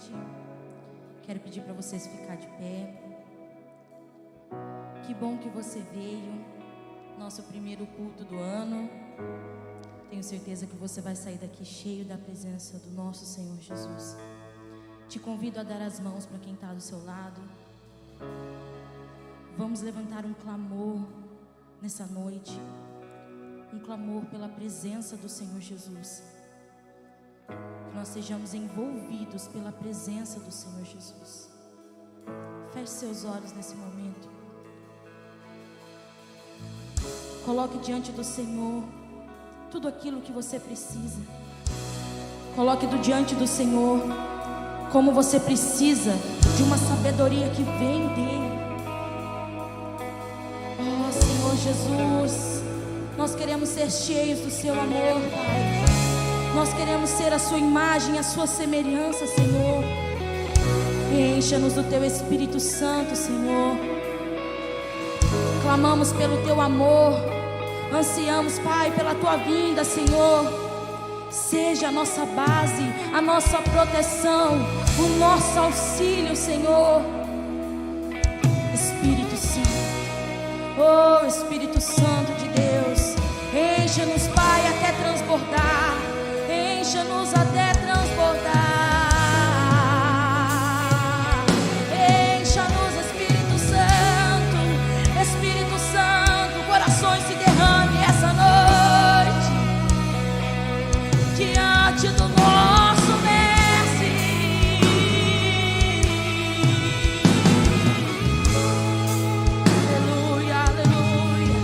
noite. Quero pedir para vocês ficar de pé. Que bom que você veio. Nosso primeiro culto do ano. Tenho certeza que você vai sair daqui cheio da presença do nosso Senhor Jesus. Te convido a dar as mãos para quem está do seu lado. Vamos levantar um clamor nessa noite. Um clamor pela presença do Senhor Jesus. Que nós sejamos envolvidos pela presença do Senhor Jesus. Feche seus olhos nesse momento. Coloque diante do Senhor tudo aquilo que você precisa. Coloque diante do Senhor como você precisa de uma sabedoria que vem dele. Oh, Senhor Jesus, nós queremos ser cheios do seu amor, Pai. Nós queremos ser a sua imagem, a sua semelhança, Senhor. Encha-nos do teu Espírito Santo, Senhor. Clamamos pelo teu amor. Ansiamos, Pai, pela tua vinda, Senhor. Seja a nossa base, a nossa proteção, o nosso auxílio, Senhor. Espírito Santo, oh Espírito Santo de Deus, encha-nos, Pai, até transbordar. Encha-nos até transbordar. Encha-nos, Espírito Santo. Espírito Santo, corações se derramem essa noite diante do nosso Mestre. Aleluia, aleluia.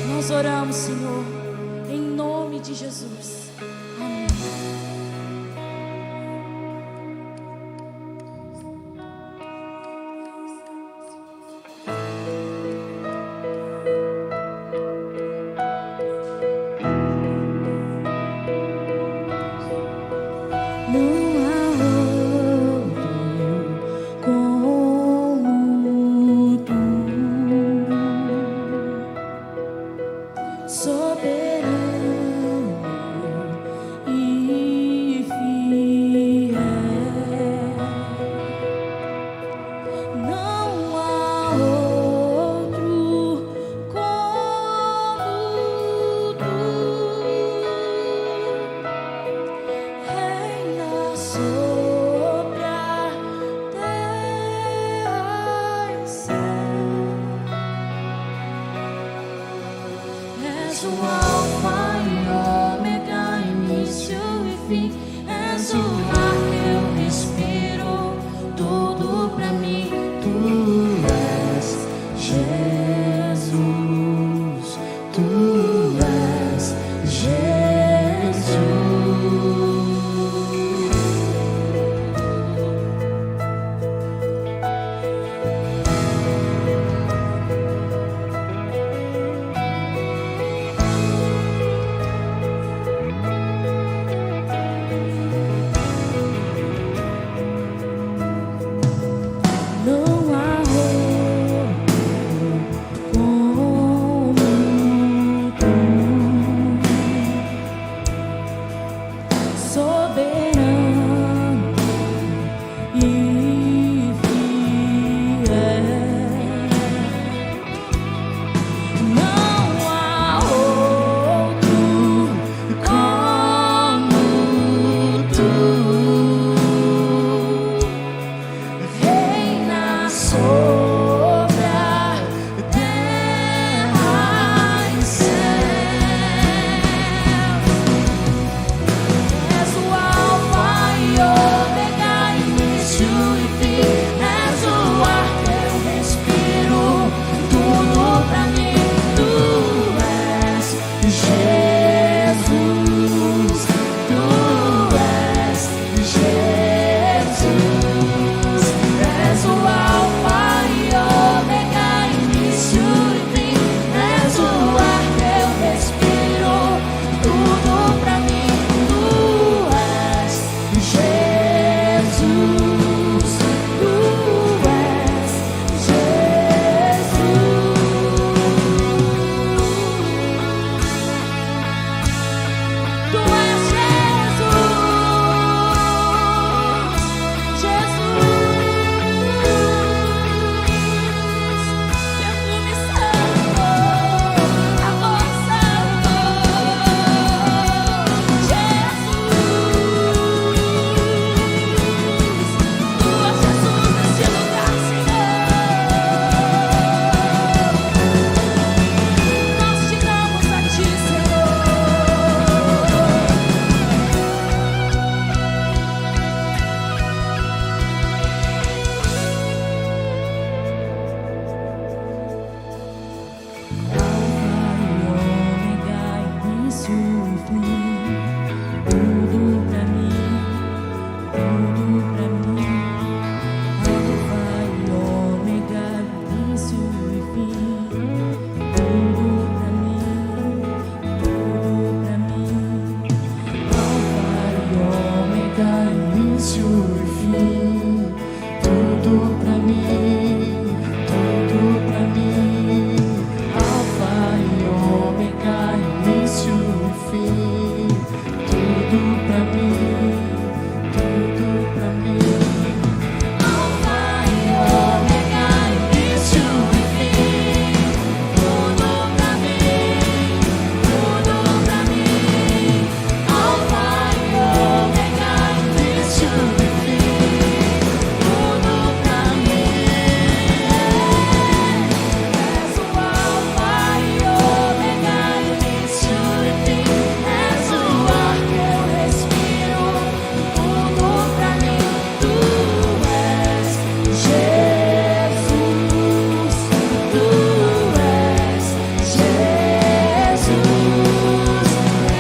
Nós oramos, Senhor, em nome de Jesus. Amém. ômega, início e fim, tudo pra mim, tudo pra mim. Alfa e ômega, início e fim, tudo pra mim, tudo pra mim. Alfa e ômega, início e fim, tudo pra mim, tudo pra mim. Alfa e ômega, início e fim, tudo pra mim. És o alfa e ômega, início e fim. És o ar que eu respiro, tudo pra mim. Tu és Jesus, tu és Jesus.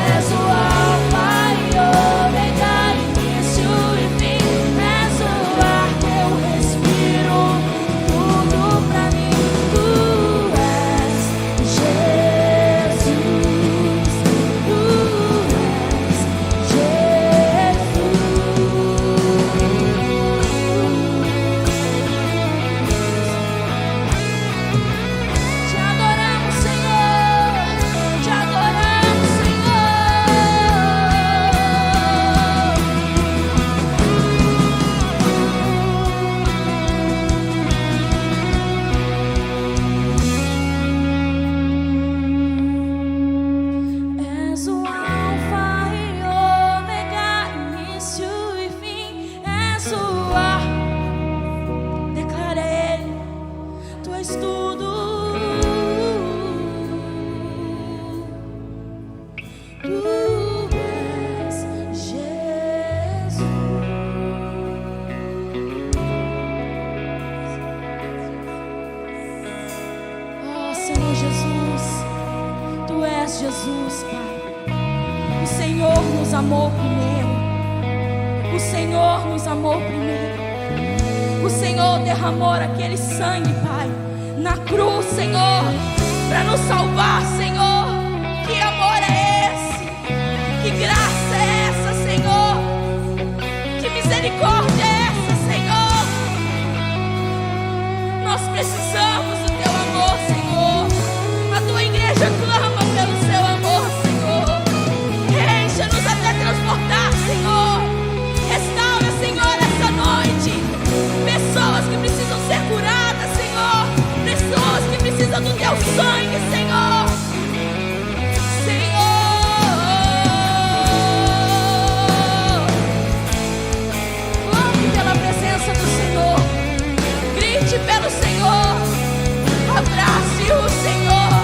És o alfa e ômega, início e fim. És o ar que eu respiro, tudo pra mim. Tu és Jesus, Te adoramos, Senhor, te adoramos, Senhor. És o alfa e ômega, início e fim. És o ar, declara Ele, Tu és tudo. Tu és Jesus. Oh, Senhor Jesus, Tu és Jesus, Pai. O Senhor nos amou primeiro. O Senhor nos amou primeiro. O Senhor derramou aquele sangue, Pai, na cruz, Senhor, para nos salvar, Senhor. Que amor é esse? Que graça é essa, Senhor? Que misericórdia é essa, Senhor? Nós precisamos do Teu amor, Senhor. A Tua igreja clama pelo Seu amor, Senhor. Encha-nos até transportar, Senhor. Restaura, Senhor, essa noite. Pessoas que precisam ser curadas, Senhor. Pessoas que precisam do Teu sangue, Senhor. Senhor. Clame pela presença do Senhor. Grite pelo Senhor. Abrace o Senhor.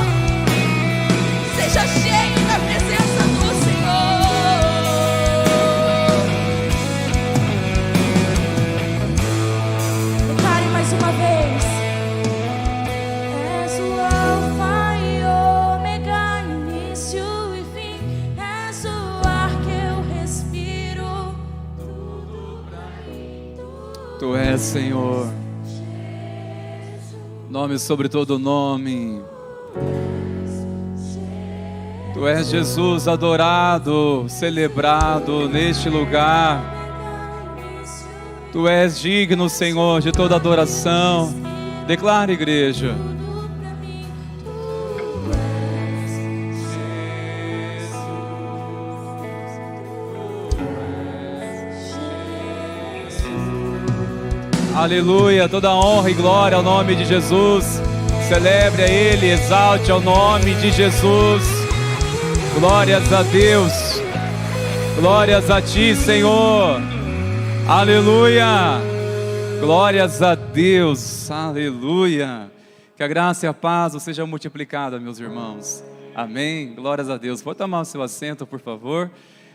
Seja cheio da presença do Senhor. Declare mais uma vez. És o alfa e ômega, início e fim. És o ar que eu respiro. Tudo pra mim. Tu és, Senhor, nome sobre todo nome. Tu és Jesus adorado, celebrado neste lugar. Tu és digno, Senhor, de toda adoração. Declara, igreja. Aleluia, toda honra e glória ao nome de Jesus. Celebre a Ele, exalte ao nome de Jesus. Glórias a Deus. Glórias a Ti, Senhor. Aleluia. Glórias a Deus. Aleluia. Que a graça e a paz seja multiplicada, meus irmãos. Amém. Glórias a Deus. Pode tomar o seu assento, por favor.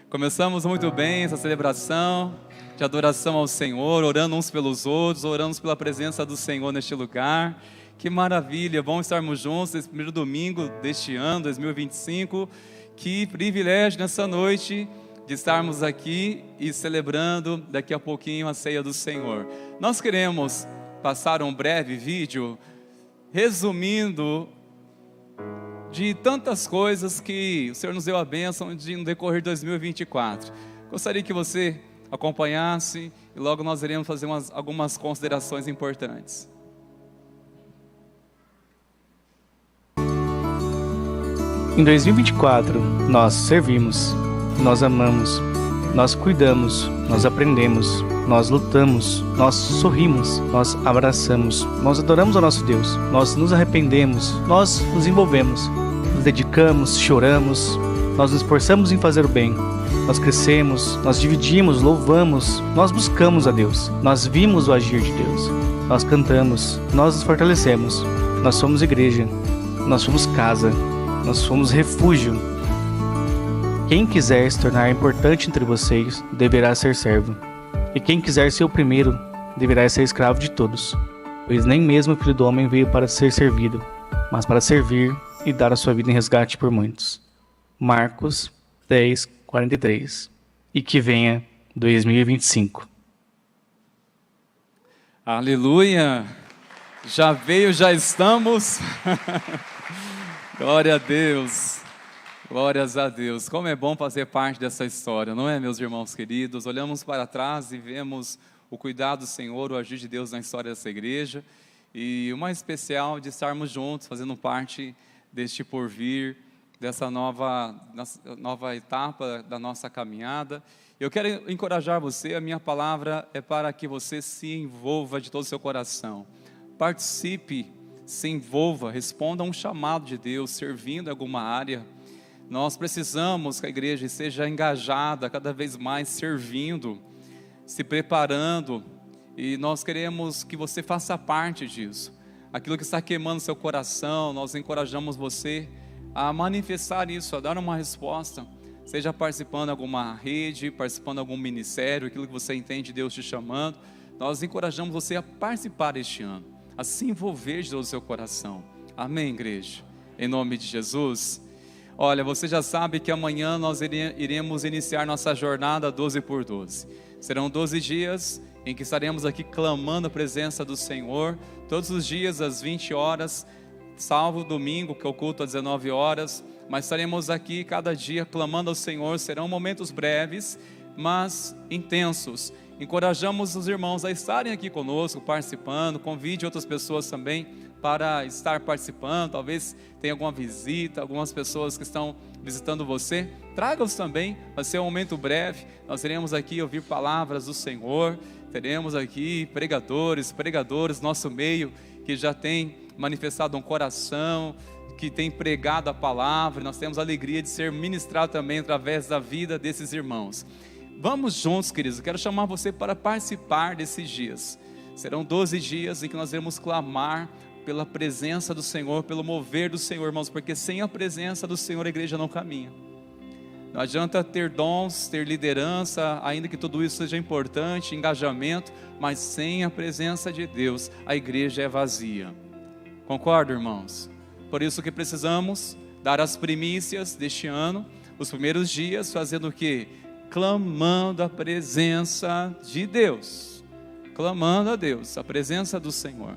Começamos muito bem essa celebração de adoração ao Senhor, orando uns pelos outros, orando pela presença do Senhor neste lugar. Que maravilha, bom estarmos juntos nesse primeiro domingo deste ano, 2025. Que privilégio nessa noite de estarmos aqui e celebrando daqui a pouquinho a ceia do Senhor. Nós queremos passar um breve vídeo resumindo de tantas coisas que o Senhor nos deu a bênção de no decorrer de 2024. Gostaria que você acompanhasse e logo nós iremos fazer algumas considerações importantes. Em 2024, nós servimos, nós amamos, nós cuidamos, nós aprendemos, nós lutamos, nós sorrimos, nós abraçamos, nós adoramos ao nosso Deus, nós nos arrependemos, nós nos envolvemos, nos dedicamos, choramos, nós nos esforçamos em fazer o bem, nós crescemos, nós dividimos, louvamos, nós buscamos a Deus, nós vimos o agir de Deus, nós cantamos, nós nos fortalecemos, nós somos igreja, nós somos casa, nós somos refúgio. Quem quiser se tornar importante entre vocês, deverá ser servo. E quem quiser ser o primeiro, deverá ser escravo de todos. Pois nem mesmo o Filho do Homem veio para ser servido, mas para servir e dar a sua vida em resgate por muitos. Marcos 10:43. E que venha 2025. Aleluia! Já veio, já estamos. Glória a Deus, glórias a Deus. Como é bom fazer parte dessa história, não é, meus irmãos queridos? Olhamos para trás e vemos o cuidado do Senhor, o agir de Deus na história dessa igreja. E o mais especial de estarmos juntos, fazendo parte deste porvir, dessa nova etapa da nossa caminhada. Eu quero encorajar você, a minha palavra é para que você se envolva de todo o seu coração. Participe, se envolva, responda a um chamado de Deus, servindo em alguma área. Nós precisamos que a igreja seja engajada, cada vez mais servindo, se preparando, e nós queremos que você faça parte disso. Aquilo que está queimando seu coração, nós encorajamos você a manifestar isso, a dar uma resposta, seja participando de alguma rede, participando de algum ministério, aquilo que você entende Deus te chamando. Nós encorajamos você a participar este ano, a se envolver de todo o seu coração. Amém, igreja? Em nome de Jesus. Olha, você já sabe que amanhã nós iremos iniciar nossa jornada 12 por 12. Serão 12 dias em que estaremos aqui clamando a presença do Senhor, todos os dias às 20 horas, salvo domingo, que é o culto às 19 horas, mas estaremos aqui cada dia clamando ao Senhor. Serão momentos breves, mas intensos. Encorajamos os irmãos a estarem aqui conosco, participando. Convide outras pessoas também para estar participando. Talvez tenha alguma visita, algumas pessoas que estão visitando você. Traga-os também, vai ser um momento breve. Nós iremos aqui ouvir palavras do Senhor. Teremos aqui pregadores, nosso meio, que já tem manifestado um coração, que tem pregado a palavra. Nós temos a alegria de ser ministrado também através da vida desses irmãos. Vamos juntos, queridos. Eu quero chamar você para participar desses dias. Serão 12 dias em que nós iremos clamar pela presença do Senhor, pelo mover do Senhor, irmãos, porque sem a presença do Senhor a igreja não caminha. Não adianta ter dons, ter liderança, ainda que tudo isso seja importante, engajamento, mas sem a presença de Deus a igreja é vazia. Concordo, irmãos? Por isso que precisamos dar as primícias deste ano, os primeiros dias, fazendo o quê? Clamando a presença de Deus, clamando a Deus, a presença do Senhor.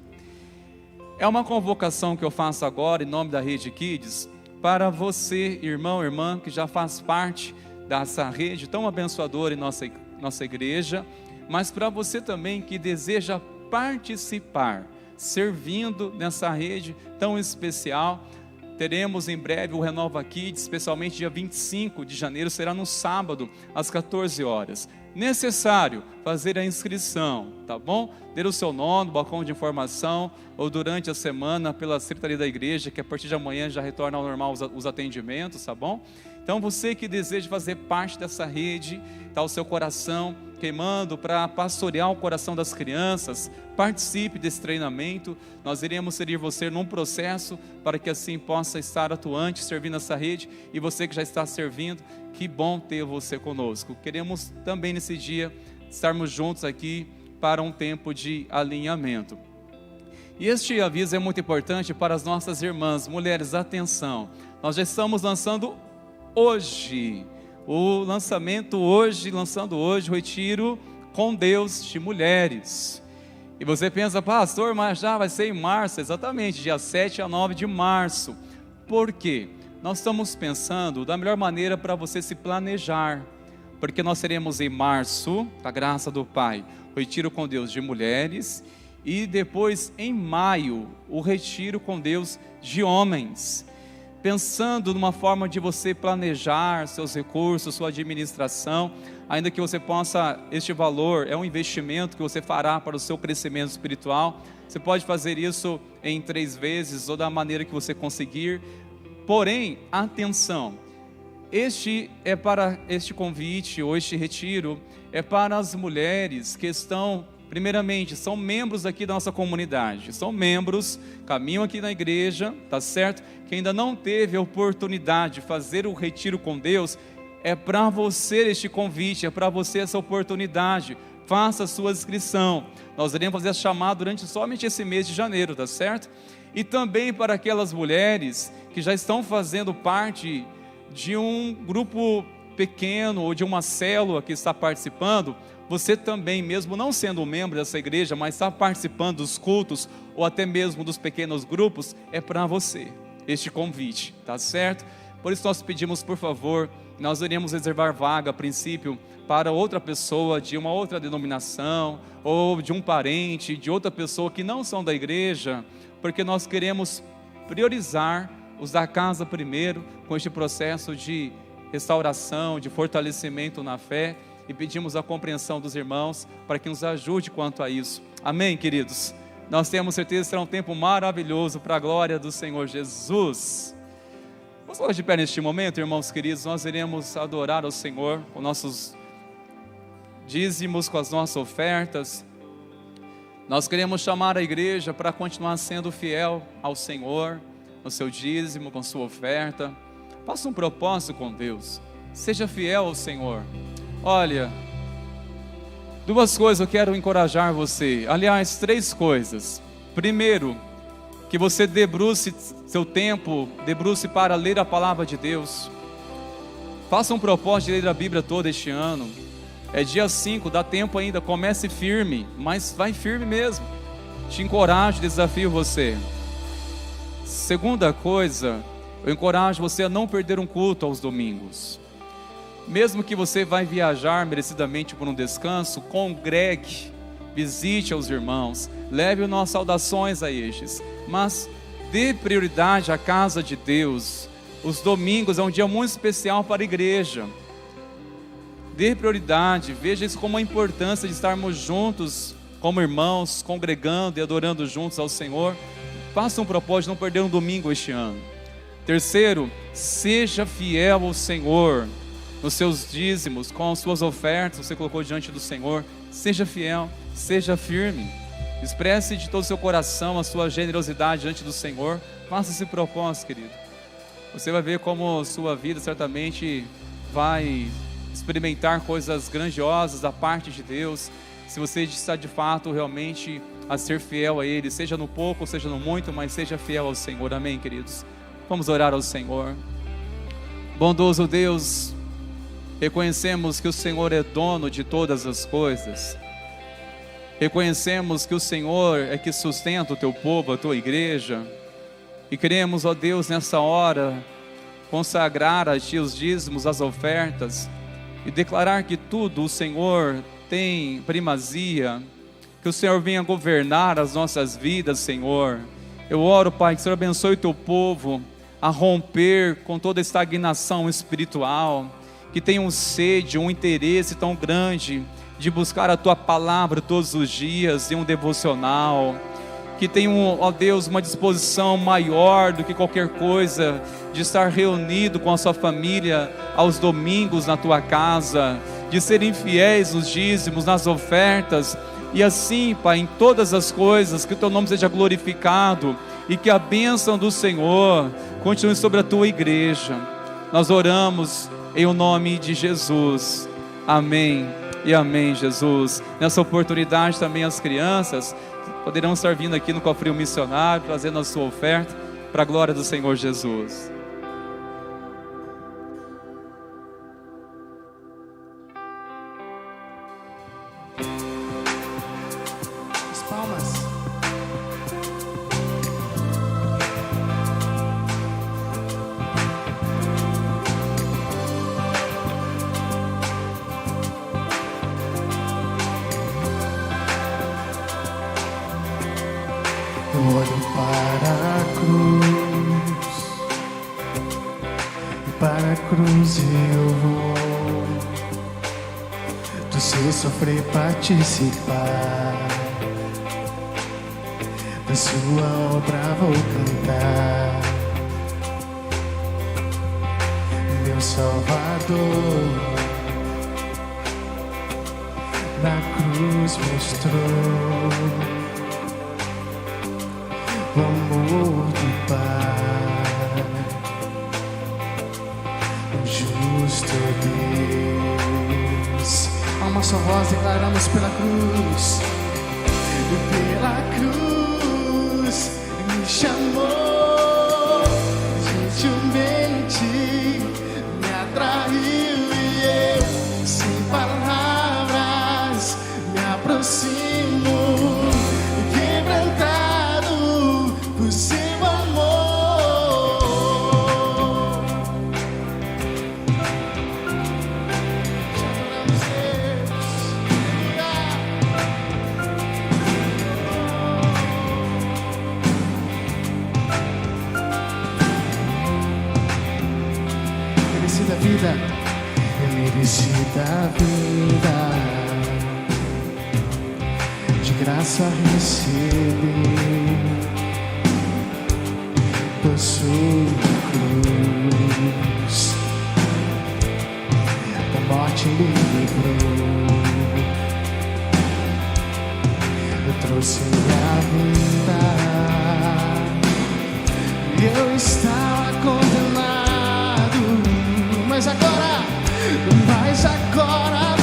É uma convocação que eu faço agora em nome da Rede Kids, para você, irmão, irmã, que já faz parte dessa rede tão abençoadora em nossa igreja, mas para você também que deseja participar, servindo nessa rede tão especial. Teremos em breve o Renova Kids, especialmente dia 25 de janeiro, será no sábado, às 14 horas. Necessário fazer a inscrição, tá bom? Ter o seu nome no balcão de informação, ou durante a semana pela secretaria da igreja, que a partir de amanhã já retorna ao normal os atendimentos, tá bom? Então você que deseja fazer parte dessa rede, está o seu coração queimando para pastorear o coração das crianças, participe desse treinamento. Nós iremos servir você num processo para que assim possa estar atuante, servindo essa rede. E você que já está servindo, que bom ter você conosco. Queremos também nesse dia estarmos juntos aqui para um tempo de alinhamento. E este aviso é muito importante para as nossas irmãs, mulheres, atenção. Nós já estamos lançando hoje, lançando hoje o retiro com Deus de mulheres. E você pensa, pastor, mas já vai ser em março. Exatamente, dia 7 a 9 de março. Por quê? Nós estamos pensando da melhor maneira para você se planejar, porque nós teremos em março, com a graça do Pai, o Retiro com Deus de mulheres, e depois em maio, o Retiro com Deus de homens. Pensando numa forma de você planejar seus recursos, sua administração, ainda que você possa, este valor é um investimento que você fará para o seu crescimento espiritual. Você pode fazer isso em 3 vezes ou da maneira que você conseguir. Porém, atenção, este convite ou este retiro é para as mulheres que estão, primeiramente, são membros aqui da nossa comunidade, são membros, caminham aqui na igreja, tá certo? Que ainda não teve a oportunidade de fazer o retiro com Deus. É para você este convite, é para você essa oportunidade. Faça a sua inscrição. Nós iremos fazer a chamada durante somente esse mês de janeiro, tá certo? E também para aquelas mulheres que já estão fazendo parte de um grupo pequeno ou de uma célula que está participando. Você também, mesmo não sendo um membro dessa igreja, mas está participando dos cultos ou até mesmo dos pequenos grupos, é para você este convite, tá certo? Por isso nós pedimos, por favor, nós iremos reservar vaga a princípio para outra pessoa de uma outra denominação, ou de um parente, de outra pessoa que não são da igreja, porque nós queremos priorizar os da casa primeiro, com este processo de restauração, de fortalecimento na fé, e pedimos a compreensão dos irmãos, para que nos ajude quanto a isso. Amém, queridos? Nós temos certeza que será um tempo maravilhoso, para a glória do Senhor Jesus. Vamos falar de pé neste momento, irmãos queridos. Nós iremos adorar ao Senhor com nossos dízimos, com as nossas ofertas. Nós queremos chamar a igreja para continuar sendo fiel ao Senhor, no seu dízimo, com sua oferta. Faça um propósito com Deus, seja fiel ao Senhor. Olha, 2 coisas eu quero encorajar você, aliás, 3 coisas. Primeiro, que você debruce seu tempo, debruce para ler a palavra de Deus. Faça um propósito de ler a Bíblia toda este ano. É dia 5, dá tempo ainda, comece firme, mas vai firme mesmo. Te encorajo, desafio você. Segunda coisa, eu encorajo você a não perder um culto aos domingos. Mesmo que você vai viajar merecidamente por um descanso, congregue, visite aos irmãos, leve as nossas saudações a estes, mas dê prioridade à casa de Deus. Os domingos é um dia muito especial para a igreja. Dê prioridade, veja isso como a importância de estarmos juntos como irmãos, congregando e adorando juntos ao Senhor. Faça um propósito de não perder um domingo este ano. Terceiro, seja fiel ao Senhor nos seus dízimos, com as suas ofertas, você colocou diante do Senhor. Seja fiel, seja firme, expresse de todo o seu coração a sua generosidade diante do Senhor. Faça esse propósito, querido. Você vai ver como sua vida certamente vai experimentar coisas grandiosas da parte de Deus, se você está de fato realmente a ser fiel a Ele, seja no pouco, seja no muito, mas seja fiel ao Senhor. Amém, queridos? Vamos orar ao Senhor. Bondoso Deus, reconhecemos que o Senhor é dono de todas as coisas. Reconhecemos que o Senhor é que sustenta o teu povo, a tua igreja. E queremos, ó Deus, nessa hora, consagrar a Ti os dízimos, as ofertas, e declarar que tudo o Senhor tem primazia, que o Senhor venha governar as nossas vidas, Senhor. Eu oro, Pai, que o Senhor abençoe o teu povo a romper com toda estagnação espiritual, que tenham sede, um interesse tão grande de buscar a Tua palavra todos os dias em um devocional, que tenham, ó Deus, uma disposição maior do que qualquer coisa, de estar reunido com a sua família aos domingos na Tua casa, de serem fiéis nos dízimos, nas ofertas, e assim, Pai, em todas as coisas, que o Teu nome seja glorificado, e que a bênção do Senhor continue sobre a Tua igreja. Nós oramos em o nome de Jesus. Amém e amém, Jesus. Nessa oportunidade também as crianças poderão estar vindo aqui no cofrinho missionário, trazendo a sua oferta para a glória do Senhor Jesus. As palmas. olho para a cruz eu vou, do seu sofrer participar, da sua obra vou cantar. Meu Salvador na cruz mostrou o amor do Pai, o justo Deus. A uma só voz declaramos pela cruz. E pela cruz me chamou, gentilmente me atraiu e eu, sem palavras, me aproximo, quebrantado por seu amor. Merecida vida, Merecida vida, de graça recebi, por sua cruz, da morte me livrou. Eu trouxe minha vida e eu estava condenado, mas agora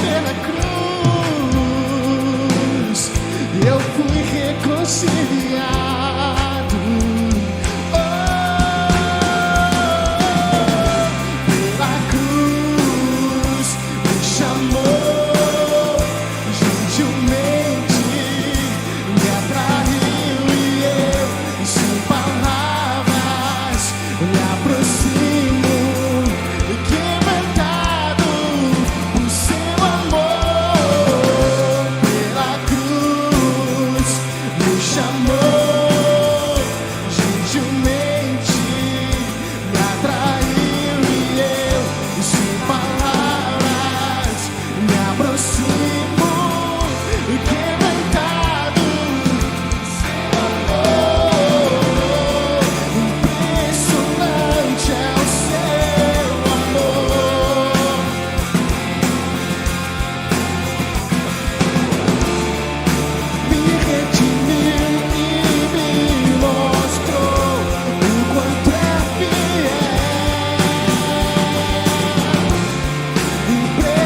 pela cruz eu fui reconciliado. Pela cruz me chamou, gentilmente me atraiu e eu, sem palavras, me aproximo, quebrantado por seu amor. Pela cruz me chamou, gentilmente me atraiu e eu, sem palavras, me aproximo, quebrantado por seu amor. Impressionante é o seu amor. Me redimiu e me mostrou o quanto é fiel.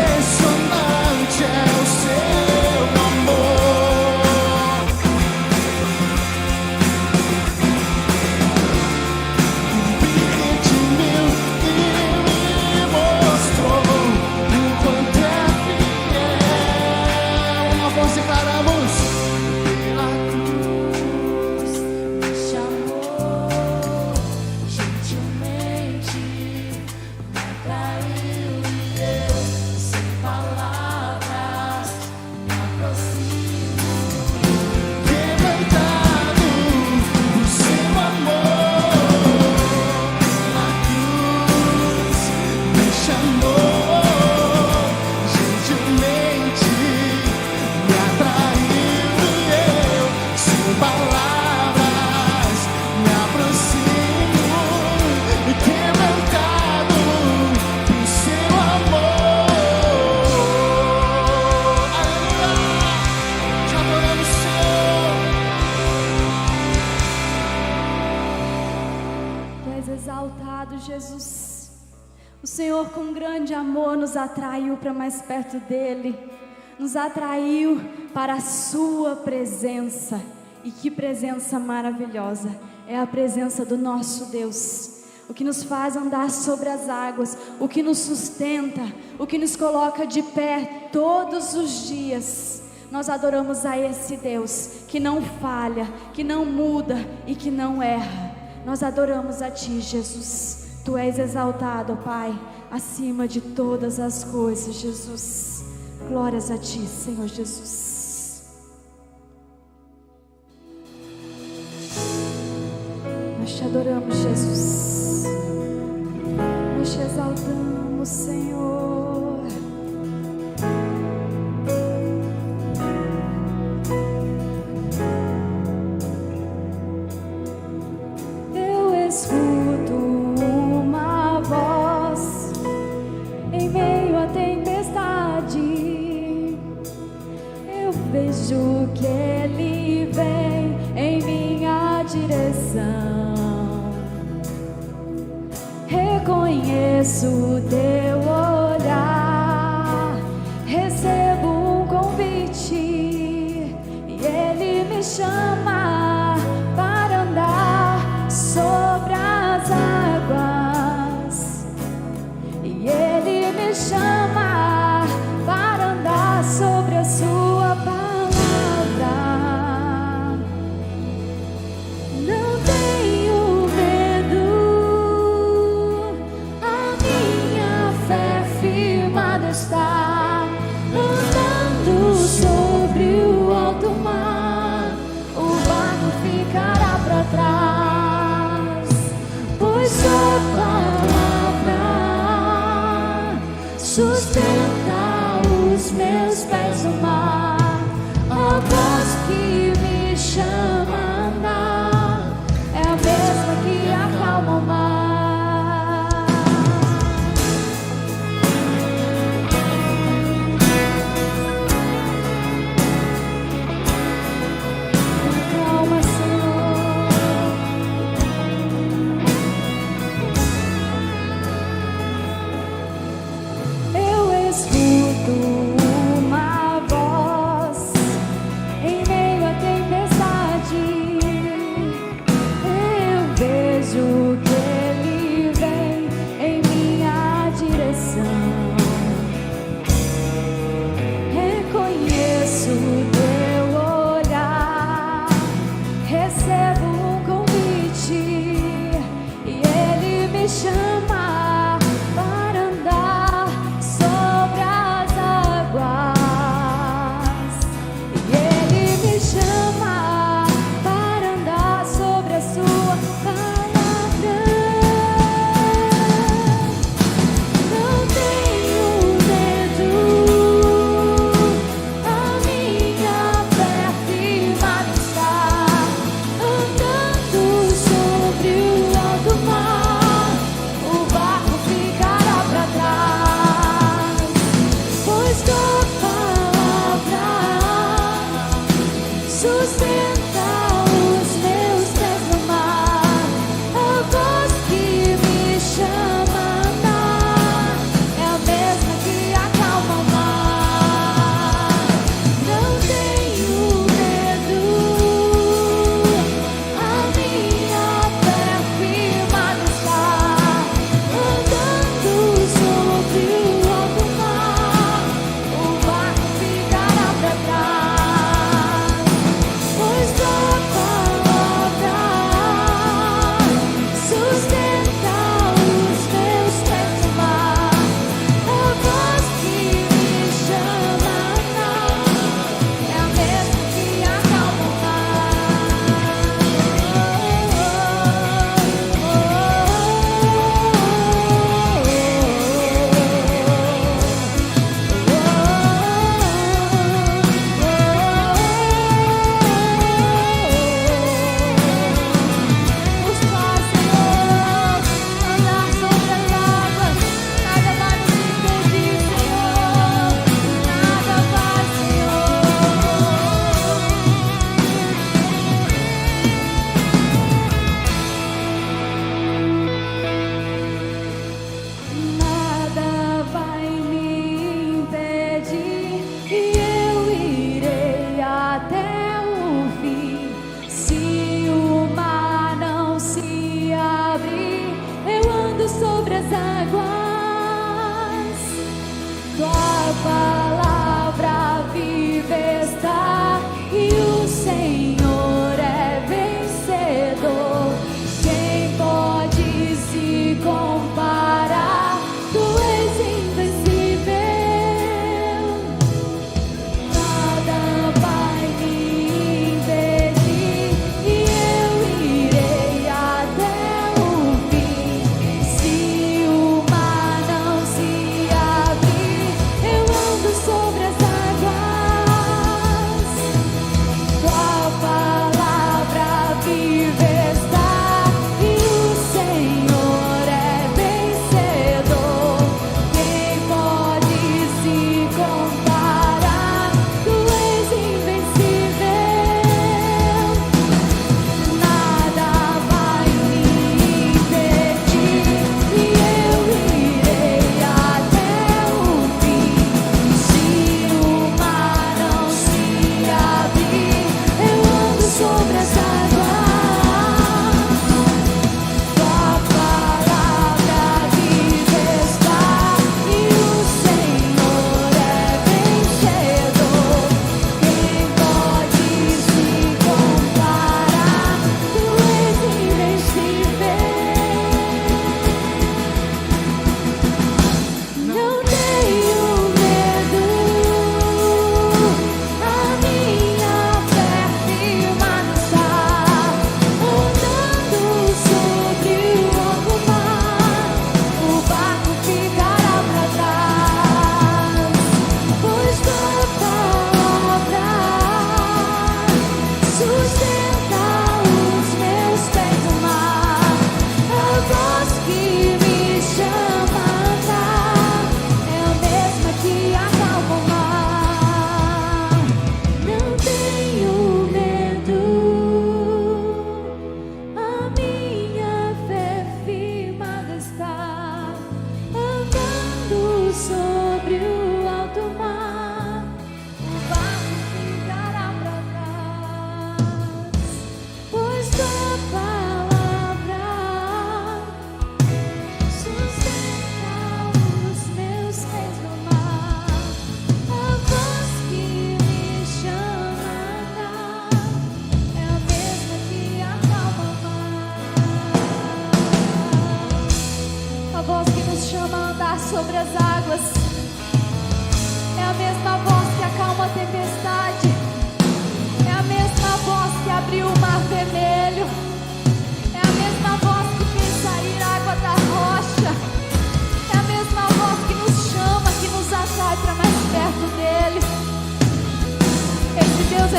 Impressionante é o seu amor. Me redimiu e me mostrou o quanto é fiel. Uma voz declaramos. Pela cruz me chamou, gentilmente me atraiu e eu, sem palavras, me aproximo, quebrantado por seu amor. Pela cruz me chamou, gentilmente me atraiu e eu, sem palavras, me aproximo, quebrantado por seu amor. Aleluia! Te adoramos, Senhor. Tu és exaltado, Jesus. O Senhor, com grande amor, nos atraiu para mais perto dEle, nos atraiu para a Sua presença. E que presença maravilhosa! É a presença do nosso Deus, o que nos faz andar sobre as águas, o que nos sustenta, o que nos coloca de pé todos os dias. Nós adoramos a esse Deus que não falha, que não muda e que não erra. Nós adoramos a Ti, Jesus. Tu és exaltado, Pai, acima de todas as coisas, Jesus. Glórias a Ti, Senhor Jesus. vejo que Ele vem em minha direção. Reconheço o teu olhar, recebo um convite e Ele me chama para andar sobre as águas. E Ele me chama para andar sobre a sua palavra. Não tenho medo, a minha fé firmada está, andando sobre o alto mar. O barco ficará para trás, pois sua palavra sustenta os meus pés no mar. A voz que me chama a andar é a mesma que acalma o mar. Acalma, Senhor. Eu escuto uma voz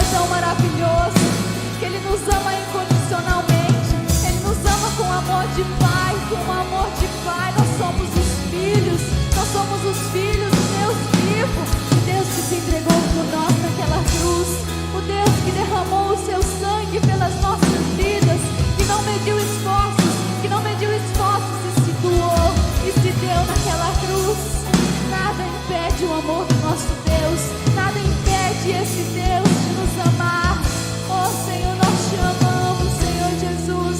é tão maravilhoso, que Ele nos ama incondicionalmente, Ele nos ama com amor de Pai, nós somos os filhos do Deus vivo, o Deus que se entregou por nós naquela cruz, o Deus que derramou o seu sangue pelas nossas vidas, que não mediu esforços e se doou e se deu naquela cruz. Nada impede o amor do nosso Deus, nada impede esse Deus de nos amar. Oh Senhor, nós te amamos, Senhor Jesus.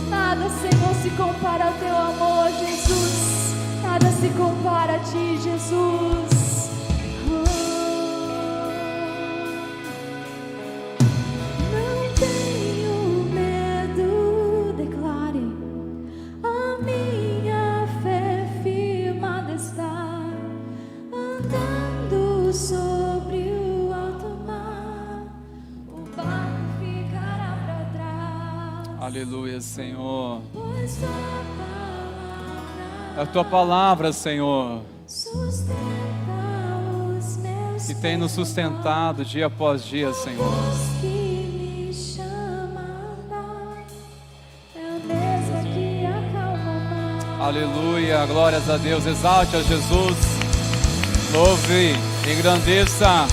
Nada, Senhor, se compara ao teu amor, Jesus. Nada se compara a ti, Jesus. Não tenho medo, declare. A minha fé firmada está, andando sobre o alto mar. O barco ficará para trás. Aleluia, Senhor. Pois A tua palavra, Senhor, sustenta os meus que tem nos sustentado dia após dia, Senhor. Deus que me chama a andar, é o mesmo que acalma o mar. Aleluia, glórias a Deus, exalte a Jesus, louve, engrandeça,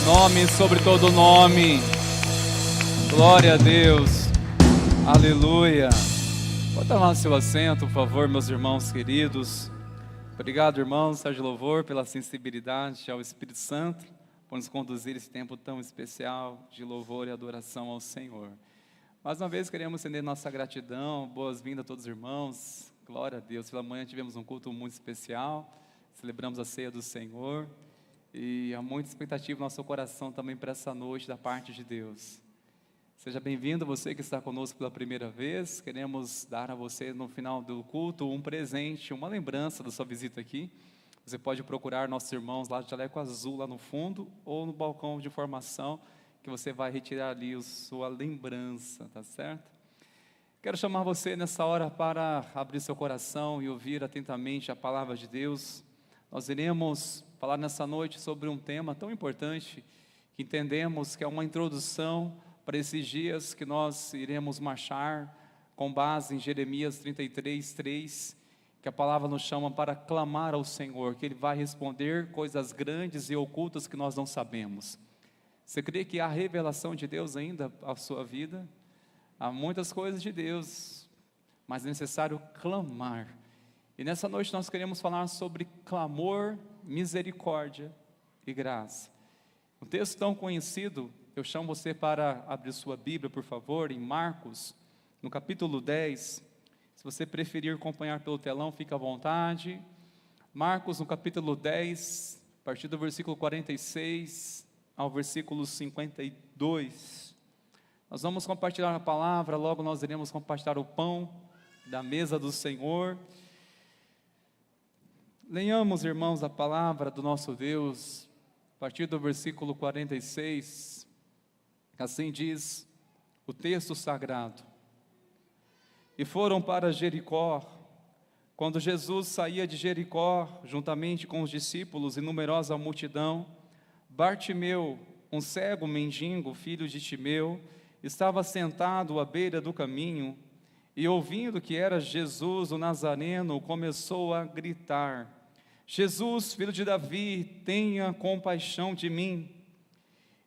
nome sobre todo nome, glória a Deus, aleluia. Pode tomar o seu assento, por favor, meus irmãos queridos. Obrigado, irmãos, Sérgio Louvor, pela sensibilidade ao Espírito Santo, por nos conduzir esse tempo tão especial de louvor e adoração ao Senhor. Mais uma vez queremos estender nossa gratidão, boas-vindas a todos os irmãos, glória a Deus. Pela manhã tivemos um culto muito especial, celebramos a ceia do Senhor, e há muita expectativa no nosso coração também para essa noite da parte de Deus. Seja bem-vindo, você que está conosco pela primeira vez. Queremos dar a você no final do culto um presente, uma lembrança da sua visita aqui. Você pode procurar nossos irmãos lá de jaleco azul, lá no fundo, ou no balcão de formação, que você vai retirar ali a sua lembrança, tá certo? Quero chamar você nessa hora para abrir seu coração e ouvir atentamente a palavra de Deus. Nós iremos falar nessa noite sobre um tema tão importante, que entendemos que é uma introdução para esses dias que nós iremos marchar com base em Jeremias 33:3, que a palavra nos chama para clamar ao Senhor, que Ele vai responder coisas grandes e ocultas que nós não sabemos. Você crê que há revelação de Deus ainda à sua vida? Há muitas coisas de Deus, mas é necessário clamar. E nessa noite nós queremos falar sobre clamor, misericórdia e graça. Um texto tão conhecido, eu chamo você para abrir sua Bíblia, por favor, em Marcos, no capítulo 10. Se você preferir acompanhar pelo telão, fique à vontade. Marcos, no capítulo 10, a partir do versículo 46 ao versículo 52. Nós vamos compartilhar a palavra, logo nós iremos compartilhar o pão da mesa do Senhor. Leiamos, irmãos, a palavra do nosso Deus, a partir do versículo 46. Assim diz o texto sagrado. E foram para Jericó. Quando Jesus saía de Jericó, juntamente com os discípulos e numerosa multidão, Bartimeu, um cego mendigo, filho de Timeu, estava sentado à beira do caminho, e ouvindo que era Jesus o Nazareno, começou a gritar: Jesus, filho de Davi, tenha compaixão de mim.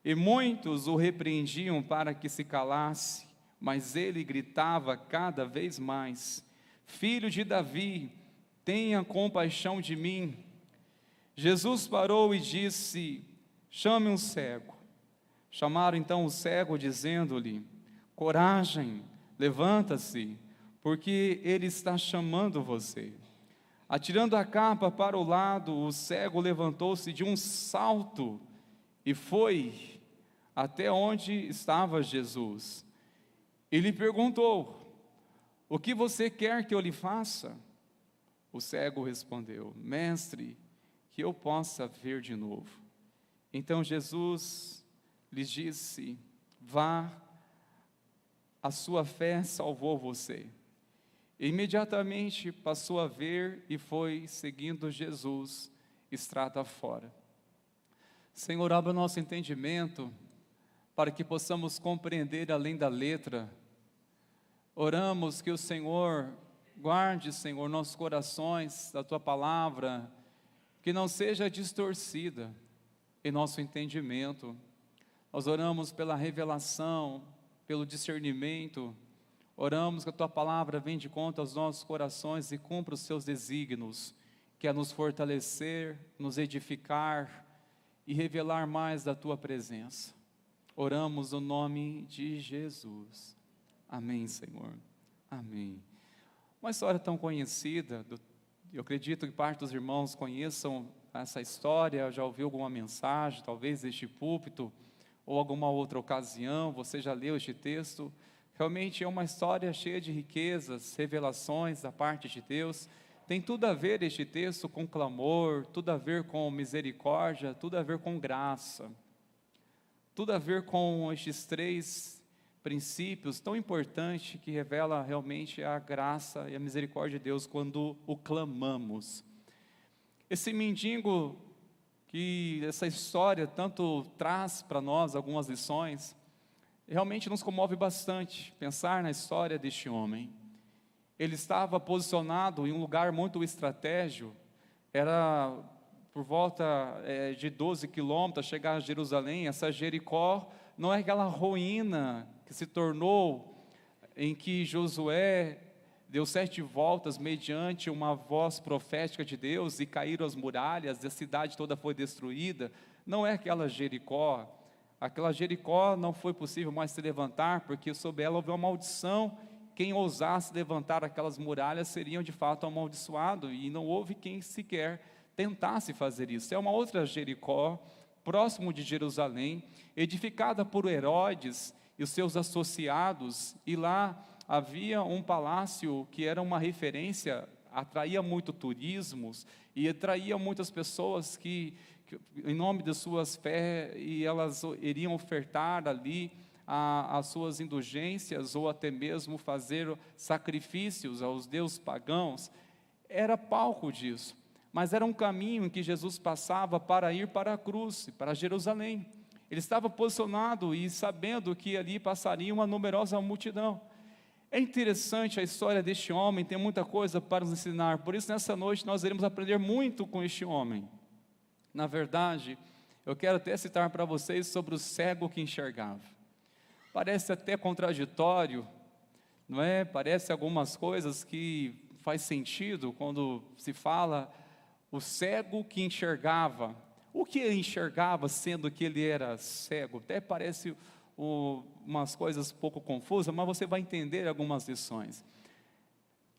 E muitos o repreendiam para que se calasse, mas ele gritava cada vez mais: Filho de Davi, tenha compaixão de mim. Jesus parou e disse: Chame um cego. Chamaram então o cego, dizendo-lhe: Coragem, levanta-se, porque ele está chamando você. Atirando a capa para o lado, o cego levantou-se de um salto e foi até onde estava Jesus. E lhe perguntou: O que você quer que eu lhe faça? O cego respondeu: Mestre, que eu possa ver de novo. Então Jesus lhes disse: Vá, a sua fé salvou você. E imediatamente passou a ver e foi seguindo Jesus estrada fora. Senhor, abra o nosso entendimento para que possamos compreender além da letra. Oramos que o Senhor guarde, Senhor, nossos corações da Tua palavra, que não seja distorcida em nosso entendimento. Nós oramos pela revelação, pelo discernimento. Oramos que a Tua palavra venha de conta aos nossos corações e cumpra os Seus desígnios, que é nos fortalecer, nos edificar e revelar mais da Tua presença. Oramos no nome de Jesus. Amém, Senhor. Amém. Uma história tão conhecida, eu acredito que parte dos irmãos conheçam essa história, já ouviu alguma mensagem, talvez deste púlpito, ou alguma outra ocasião, você já leu este texto. Realmente é uma história cheia de riquezas, revelações da parte de Deus. Tem tudo a ver este texto com clamor, tudo a ver com misericórdia, tudo a ver com graça. Tudo a ver com estes 3 princípios tão importantes que revela realmente a graça e a misericórdia de Deus quando o clamamos. Esse mendigo, que essa história tanto traz para nós algumas lições, realmente nos comove bastante pensar na história deste homem. Ele estava posicionado em um lugar muito estratégico, era por volta de 12 quilômetros, chegar a Jerusalém. Essa Jericó não é aquela ruína que se tornou, em que Josué deu 7 voltas mediante uma voz profética de Deus e caíram as muralhas e a cidade toda foi destruída. Não é aquela Jericó. Aquela Jericó não foi possível mais se levantar, porque sobre ela houve uma maldição. Quem ousasse levantar aquelas muralhas seriam de fato amaldiçoado, e não houve quem sequer tentasse fazer isso. É uma outra Jericó, próximo de Jerusalém, edificada por Herodes e os seus associados, e lá havia um palácio que era uma referência, atraía muito turismos, e atraía muitas pessoas que em nome das suas fé, e elas iriam ofertar ali as suas indulgências, ou até mesmo fazer sacrifícios aos deuses pagãos. Era palco disso. Mas era um caminho em que Jesus passava para ir para a cruz, para Jerusalém. Ele estava posicionado e sabendo que ali passaria uma numerosa multidão. É interessante a história deste homem, tem muita coisa para nos ensinar. Por isso, nessa noite, nós iremos aprender muito com este homem. Na verdade, eu quero até citar para vocês sobre o cego que enxergava. Parece até contraditório, não é? Parece algumas coisas que faz sentido quando se fala o cego que enxergava. O que ele enxergava, sendo que ele era cego? Até parece umas coisas pouco confusas, mas você vai entender algumas lições.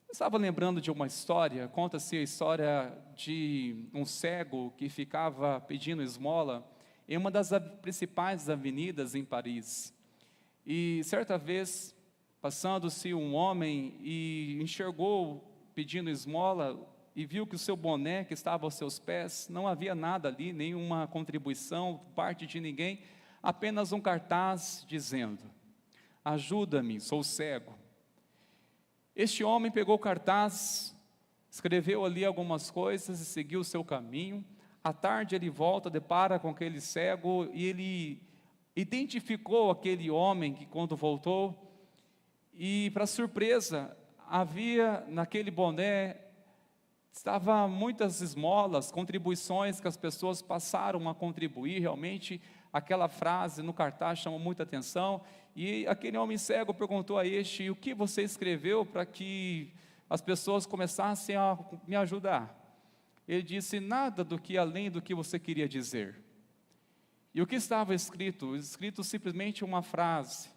Eu estava lembrando de uma história, conta-se a história de um cego que ficava pedindo esmola em uma das principais avenidas em Paris. E certa vez, passando-se um homem e enxergou pedindo esmola, e viu que o seu boné que estava aos seus pés, não havia nada ali, nenhuma contribuição, parte de ninguém, apenas um cartaz dizendo: ajuda-me, sou cego. Este homem pegou o cartaz, escreveu ali algumas coisas e seguiu o seu caminho. À tarde ele volta, depara com aquele cego, e ele identificou aquele homem que quando voltou, e para surpresa, havia naquele boné, estava muitas esmolas, contribuições que as pessoas passaram a contribuir. Realmente aquela frase no cartaz chamou muita atenção, e aquele homem cego perguntou a este: o que você escreveu para que as pessoas começassem a me ajudar? Ele disse: nada do que além do que você queria dizer. E o que estava escrito? Escrito simplesmente uma frase: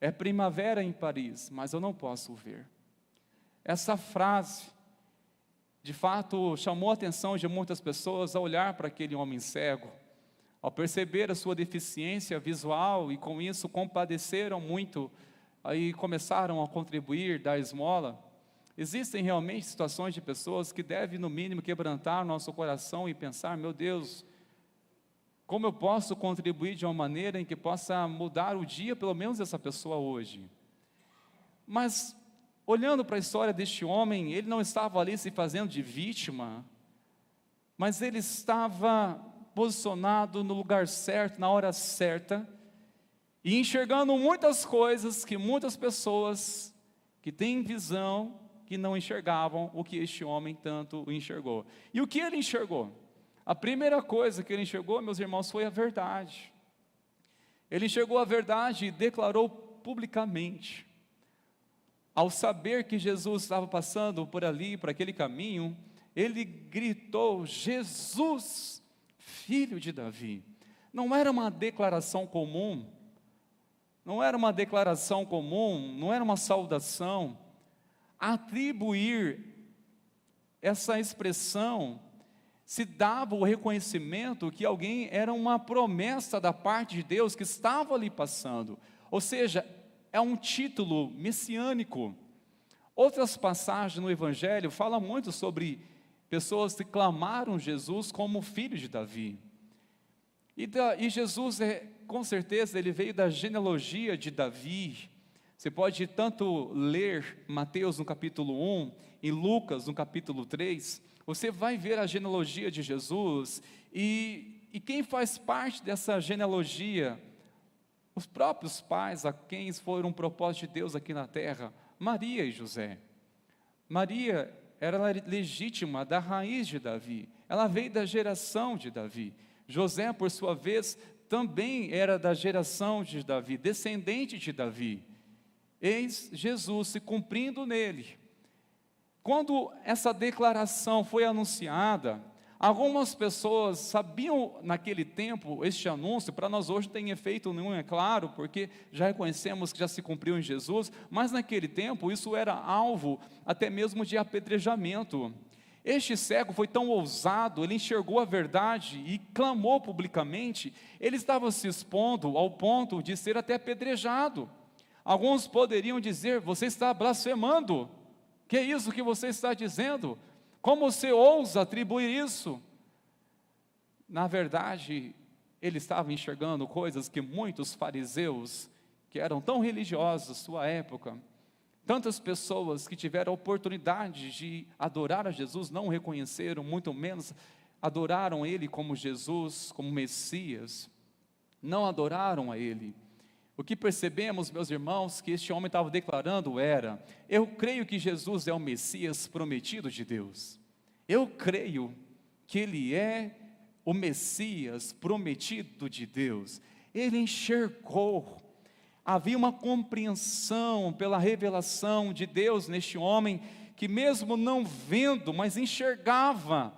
é primavera em Paris, mas eu não posso ver. Essa frase de fato chamou a atenção de muitas pessoas a olhar para aquele homem cego, ao perceber a sua deficiência visual, e com isso compadeceram muito, aí começaram a contribuir, dar esmola. Existem realmente situações de pessoas que devem no mínimo quebrantar nosso coração e pensar: meu Deus, como eu posso contribuir de uma maneira em que possa mudar o dia, pelo menos dessa pessoa hoje? Mas olhando para a história deste homem, ele não estava ali se fazendo de vítima, mas ele estava posicionado no lugar certo, na hora certa, e enxergando muitas coisas que muitas pessoas que têm visão, que não enxergavam o que este homem tanto enxergou. E o que ele enxergou? A primeira coisa que ele enxergou, meus irmãos, foi a verdade. Ele enxergou a verdade e declarou publicamente. Ao saber que Jesus estava passando por ali, por aquele caminho, ele gritou: Jesus, filho de Davi. Não era uma declaração comum, não era uma declaração comum, não era uma saudação. Atribuir essa expressão se dava o reconhecimento que alguém era uma promessa da parte de Deus que estava ali passando, ou seja, é um título messiânico. Outras passagens no Evangelho falam muito sobre pessoas que clamaram Jesus como filho de Davi, e Jesus, com certeza, ele veio da genealogia de Davi. Você pode tanto ler Mateus no capítulo 1, e Lucas no capítulo 3, você vai ver a genealogia de Jesus, e quem faz parte dessa genealogia? Os próprios pais a quem foram um propósito de Deus aqui na terra, Maria e José. Maria era legítima da raiz de Davi, ela veio da geração de Davi. José, por sua vez, também era da geração de Davi, descendente de Davi. Eis Jesus se cumprindo nele. Quando essa declaração foi anunciada, algumas pessoas sabiam naquele tempo este anúncio. Para nós hoje tem efeito nenhum, é claro, porque já reconhecemos que já se cumpriu em Jesus, mas naquele tempo isso era alvo até mesmo de apedrejamento. Este cego foi tão ousado, ele enxergou a verdade e clamou publicamente. Ele estava se expondo ao ponto de ser até apedrejado. Alguns poderiam dizer: você está blasfemando, que é isso que você está dizendo? Como você ousa atribuir isso? Na verdade, ele estava enxergando coisas que muitos fariseus, que eram tão religiosos na sua época, tantas pessoas que tiveram a oportunidade de adorar a Jesus, não o reconheceram, muito menos adoraram Ele como Jesus, como Messias, não adoraram a Ele. O que percebemos, meus irmãos, que este homem estava declarando era: eu creio que Jesus é o Messias prometido de Deus. Eu creio que Ele é o Messias prometido de Deus. Ele enxergou, havia uma compreensão pela revelação de Deus neste homem, que mesmo não vendo, mas enxergava.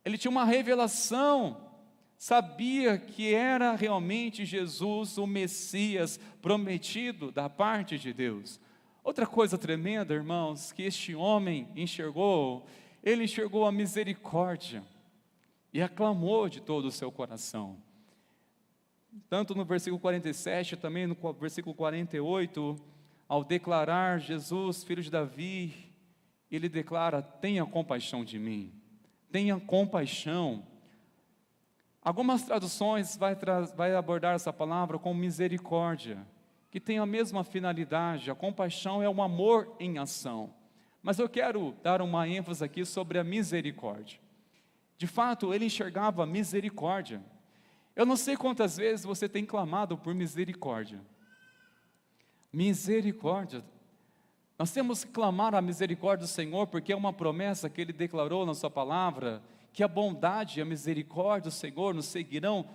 Ele tinha uma revelação, sabia que era realmente Jesus, o Messias prometido da parte de Deus. Outra coisa tremenda, irmãos, que este homem enxergou, ele enxergou a misericórdia e aclamou de todo o seu coração. Tanto no versículo 47, também no versículo 48, ao declarar vai filho de Davi, ele declara: tenha compaixão de mim, tenha compaixão. Algumas traduções vai abordar essa palavra com misericórdia, que tem a mesma finalidade. A compaixão é um amor em ação, mas eu quero dar uma ênfase aqui sobre a misericórdia. De fato, ele enxergava misericórdia. Eu não sei quantas vezes você tem clamado por misericórdia. Misericórdia. Nós temos que clamar a misericórdia do Senhor, porque é uma promessa que Ele declarou na sua palavra, que a bondade e a misericórdia do Senhor nos seguirão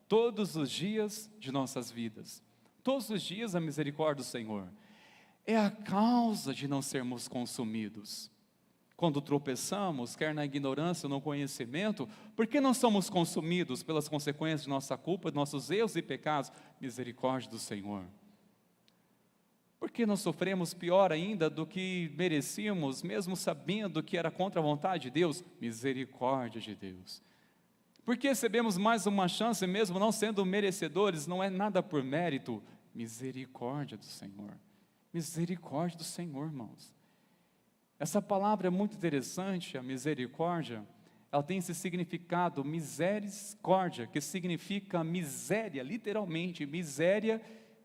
todos os dias de nossas vidas. Todos os dias a misericórdia do Senhor é a causa de não sermos consumidos. Quando tropeçamos, quer na ignorância ou no conhecimento, por que não somos consumidos pelas consequências de nossa culpa, de nossos erros e pecados? Misericórdia do Senhor. Por que não sofremos pior ainda do que merecíamos, mesmo sabendo que era contra a vontade de Deus? Misericórdia de Deus. Por que recebemos mais uma chance, mesmo não sendo merecedores? Não é nada por mérito. Misericórdia do Senhor. Misericórdia do Senhor, irmãos. Essa palavra é muito interessante, a misericórdia. Ela tem esse significado, misericórdia, que significa miséria, literalmente, miséria,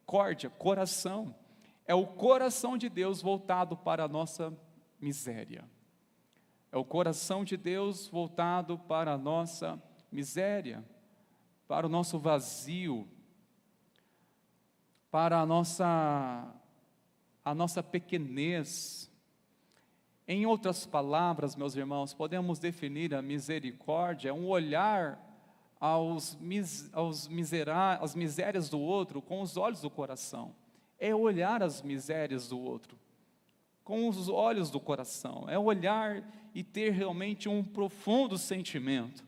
córdia, coração. É o coração de Deus voltado para a nossa miséria. É o coração de Deus voltado para a nossa miséria, para o nosso vazio. para a nossa pequenez. Em outras palavras, meus irmãos, podemos definir a misericórdia, um olhar às misérias do outro com os olhos do coração. É olhar as misérias do outro com os olhos do coração. É olhar e ter realmente um profundo sentimento,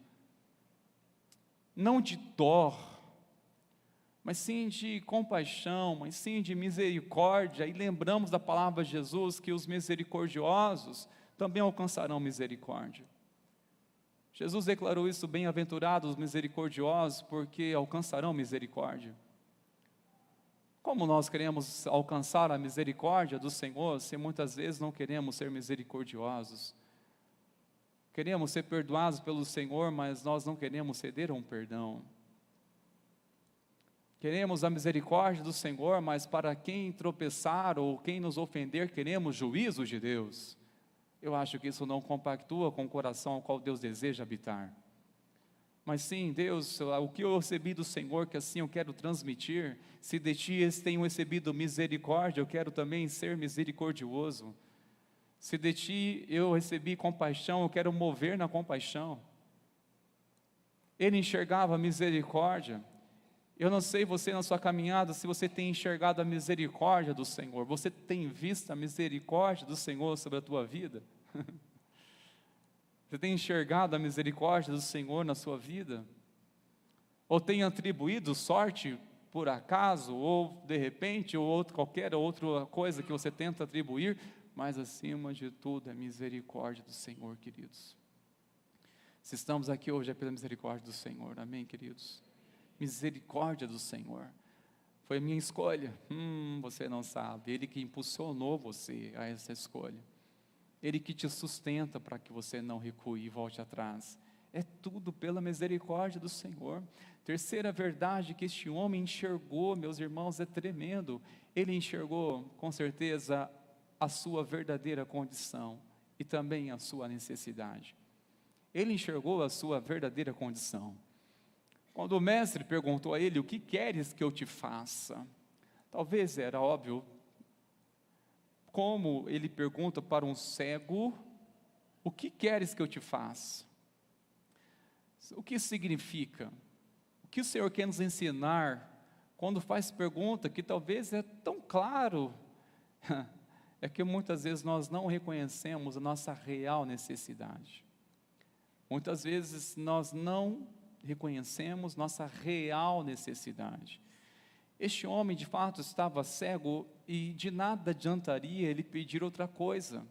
não de dó, mas sim de compaixão, mas sim de misericórdia. E lembramos da palavra de Jesus que os misericordiosos também alcançarão misericórdia. Jesus declarou isso: bem-aventurados os misericordiosos, porque alcançarão misericórdia. Como nós queremos alcançar a misericórdia do Senhor, se muitas vezes não queremos ser misericordiosos? Queremos ser perdoados pelo Senhor, mas nós não queremos ceder a um perdão. Queremos a misericórdia do Senhor, mas para quem tropeçar ou quem nos ofender, queremos juízo de Deus. Eu acho que isso não compactua com o coração ao qual Deus deseja habitar. Mas sim, Deus, o que eu recebi do Senhor, que assim eu quero transmitir. Se de ti tenho recebido misericórdia, eu quero também ser misericordioso. Se de ti eu recebi compaixão, eu quero mover na compaixão. Ele enxergava a misericórdia. Eu não sei você na sua caminhada, se você tem enxergado a misericórdia do Senhor. Você tem visto a misericórdia do Senhor sobre a tua vida? Você tem enxergado a misericórdia do Senhor na sua vida? Ou tem atribuído sorte por acaso, ou de repente, ou qualquer outra coisa que você tenta atribuir, mas acima de tudo é misericórdia do Senhor, queridos. Se estamos aqui hoje é pela misericórdia do Senhor, amém, queridos? Misericórdia do Senhor. Foi a minha escolha? Você não sabe. Ele que impulsionou você a essa escolha. Ele que te sustenta para que você não recue e volte atrás. É tudo pela misericórdia do Senhor. Terceira verdade que este homem enxergou, meus irmãos, é tremendo. Ele enxergou, com certeza, a sua verdadeira condição e também a sua necessidade. Ele enxergou a sua verdadeira condição. Quando o mestre perguntou a ele: o que queres que eu te faça? Talvez era óbvio, como ele pergunta para um cego: o que queres que eu te faça? O que isso significa? O que o Senhor quer nos ensinar quando faz pergunta que talvez é tão claro? É que muitas vezes nós não reconhecemos a nossa real necessidade. Muitas vezes nós não reconhecemos nossa real necessidade. Este homem de fato estava cego e de nada adiantaria ele pedir outra coisa.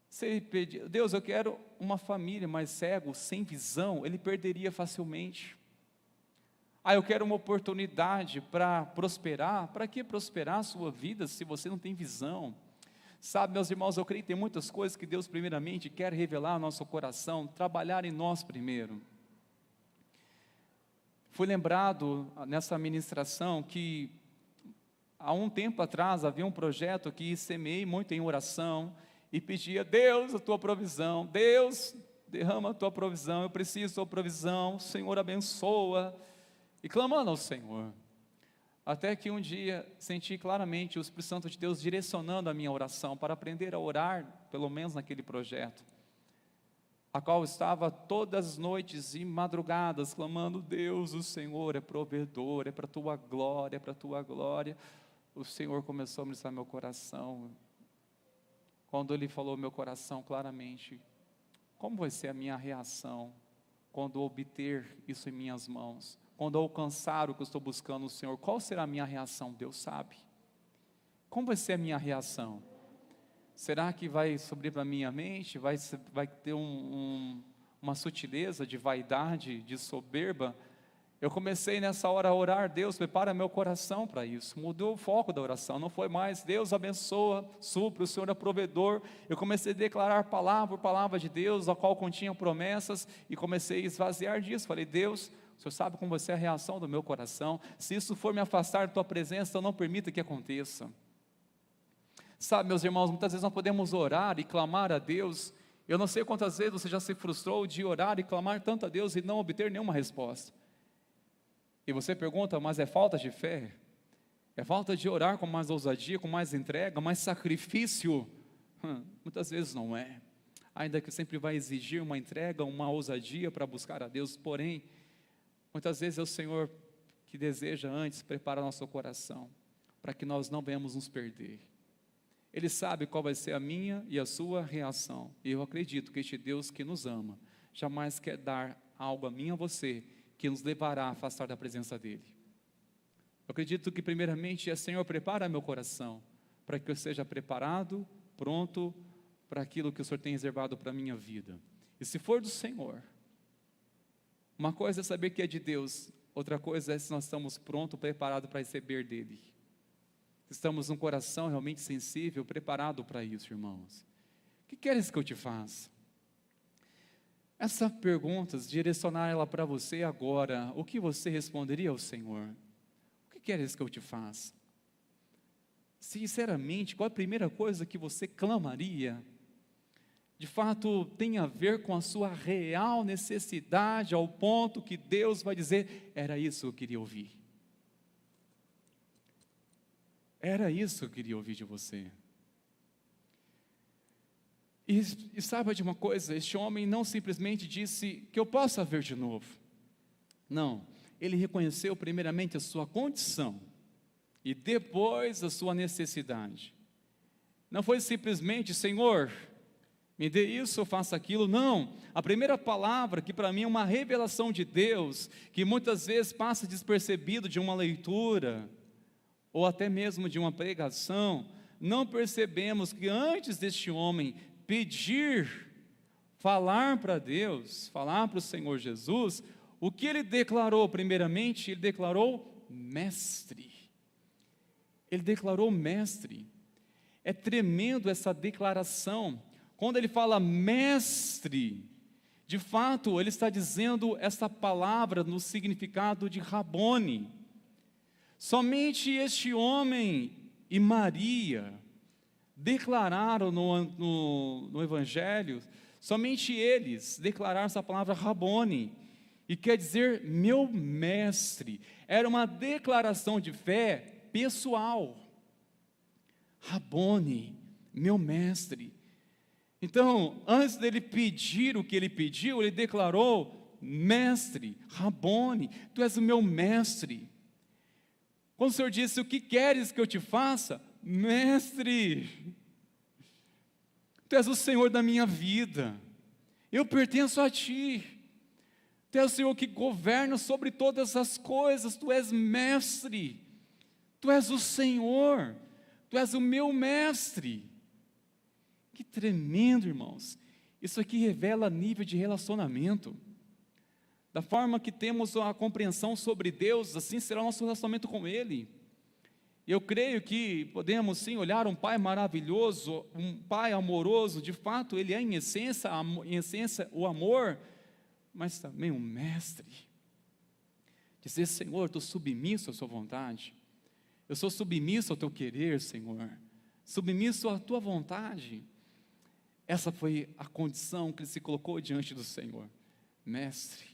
Se ele pedir: Deus, eu quero uma família, mas cego, sem visão, ele perderia facilmente. Eu quero uma oportunidade para prosperar. Para que prosperar a sua vida se você não tem visão? Sabe, meus irmãos, eu creio que tem muitas coisas que Deus primeiramente quer revelar ao nosso coração, trabalhar em nós primeiro. Fui lembrado nessa ministração que há um tempo atrás havia um projeto que semeei muito em oração e pedia: Deus, a tua provisão, Deus, derrama a tua provisão, eu preciso da tua provisão, Senhor, abençoa, e clamando ao Senhor. Até que um dia senti claramente o Espírito Santo de Deus direcionando a minha oração para aprender a orar, pelo menos naquele projeto, a qual estava todas as noites e madrugadas clamando: Deus, o Senhor é provedor, é para a tua glória, é para a tua glória. O Senhor começou a ministrar meu coração. Quando Ele falou ao meu coração claramente: como vai ser a minha reação quando obter isso em minhas mãos? Quando alcançar o que eu estou buscando no Senhor, qual será a minha reação? Deus sabe. Como vai ser a minha reação? Será que vai subir para a minha mente? Vai ter uma sutileza de vaidade, de soberba? Eu comecei nessa hora a orar: Deus, prepara meu coração para isso. Mudou o foco da oração, não foi mais Deus abençoa, supra, o Senhor é provedor. Eu comecei a declarar palavra por palavra de Deus, a qual continha promessas, e comecei a esvaziar disso. Falei: Deus, o Senhor sabe como vai ser a reação do meu coração. Se isso for me afastar da tua presença, então não permita que aconteça. Sabe, meus irmãos, muitas vezes nós podemos orar e clamar a Deus. Eu não sei quantas vezes você já se frustrou de orar e clamar tanto a Deus e não obter nenhuma resposta. E você pergunta: mas é falta de fé? É falta de orar com mais ousadia, com mais entrega, mais sacrifício? Muitas vezes não é. Ainda que sempre vai exigir uma entrega, uma ousadia para buscar a Deus, porém, muitas vezes é o Senhor que deseja antes preparar nosso coração, para que nós não venhamos nos perder. Ele sabe qual vai ser a minha e a sua reação, e eu acredito que este Deus que nos ama, jamais quer dar algo a mim e a você, que nos levará a afastar da presença dEle. Eu acredito que primeiramente Senhor, prepara meu coração, para que eu seja preparado, pronto, para aquilo que o Senhor tem reservado para a minha vida. E se for do Senhor, uma coisa é saber que é de Deus, outra coisa é se nós estamos prontos, preparados para receber dEle. Estamos num coração realmente sensível, preparado para isso, irmãos. O que queres que eu te faça? Essa pergunta, direcionar ela para você agora, o que você responderia ao Senhor? O que queres que eu te faça? Sinceramente, qual a primeira coisa que você clamaria? De fato, tem a ver com a sua real necessidade, ao ponto que Deus vai dizer, era isso que eu queria ouvir. Era isso que eu queria ouvir de você. E saiba de uma coisa, este homem não simplesmente disse que eu possa ver de novo. Não, ele reconheceu primeiramente a sua condição e depois a sua necessidade. Não foi simplesmente, Senhor, me dê isso, eu faço aquilo. Não, a primeira palavra, que para mim é uma revelação de Deus, que muitas vezes passa despercebido de uma leitura, ou até mesmo de uma pregação, não percebemos que antes deste homem pedir, falar para Deus, falar para o Senhor Jesus, o que ele declarou primeiramente? Ele declarou mestre. Ele declarou mestre. É tremendo essa declaração. Quando ele fala mestre, de fato ele está dizendo essa palavra no significado de Rabone. Somente este homem e Maria declararam no Evangelho, somente eles declararam essa palavra Rabone, e quer dizer meu mestre. Era uma declaração de fé pessoal. Rabone, meu mestre. Então, antes dele pedir o que ele pediu, ele declarou mestre, Rabone, tu és o meu mestre. Quando o Senhor disse, o que queres que eu te faça? Mestre, tu és o Senhor da minha vida, eu pertenço a ti, tu és o Senhor que governa sobre todas as coisas, tu és mestre, tu és o Senhor, tu és o meu mestre. Que tremendo, irmãos. Isso aqui revela nível de relacionamento. Da forma que temos a compreensão sobre Deus, assim será o nosso relacionamento com Ele. Eu creio que podemos sim olhar um Pai maravilhoso, um Pai amoroso, de fato Ele é em essência o amor, mas também um mestre. Dizer, Senhor, estou submisso à sua vontade, eu sou submisso ao teu querer, Senhor, submisso à tua vontade. Essa foi a condição que ele se colocou diante do Senhor, mestre.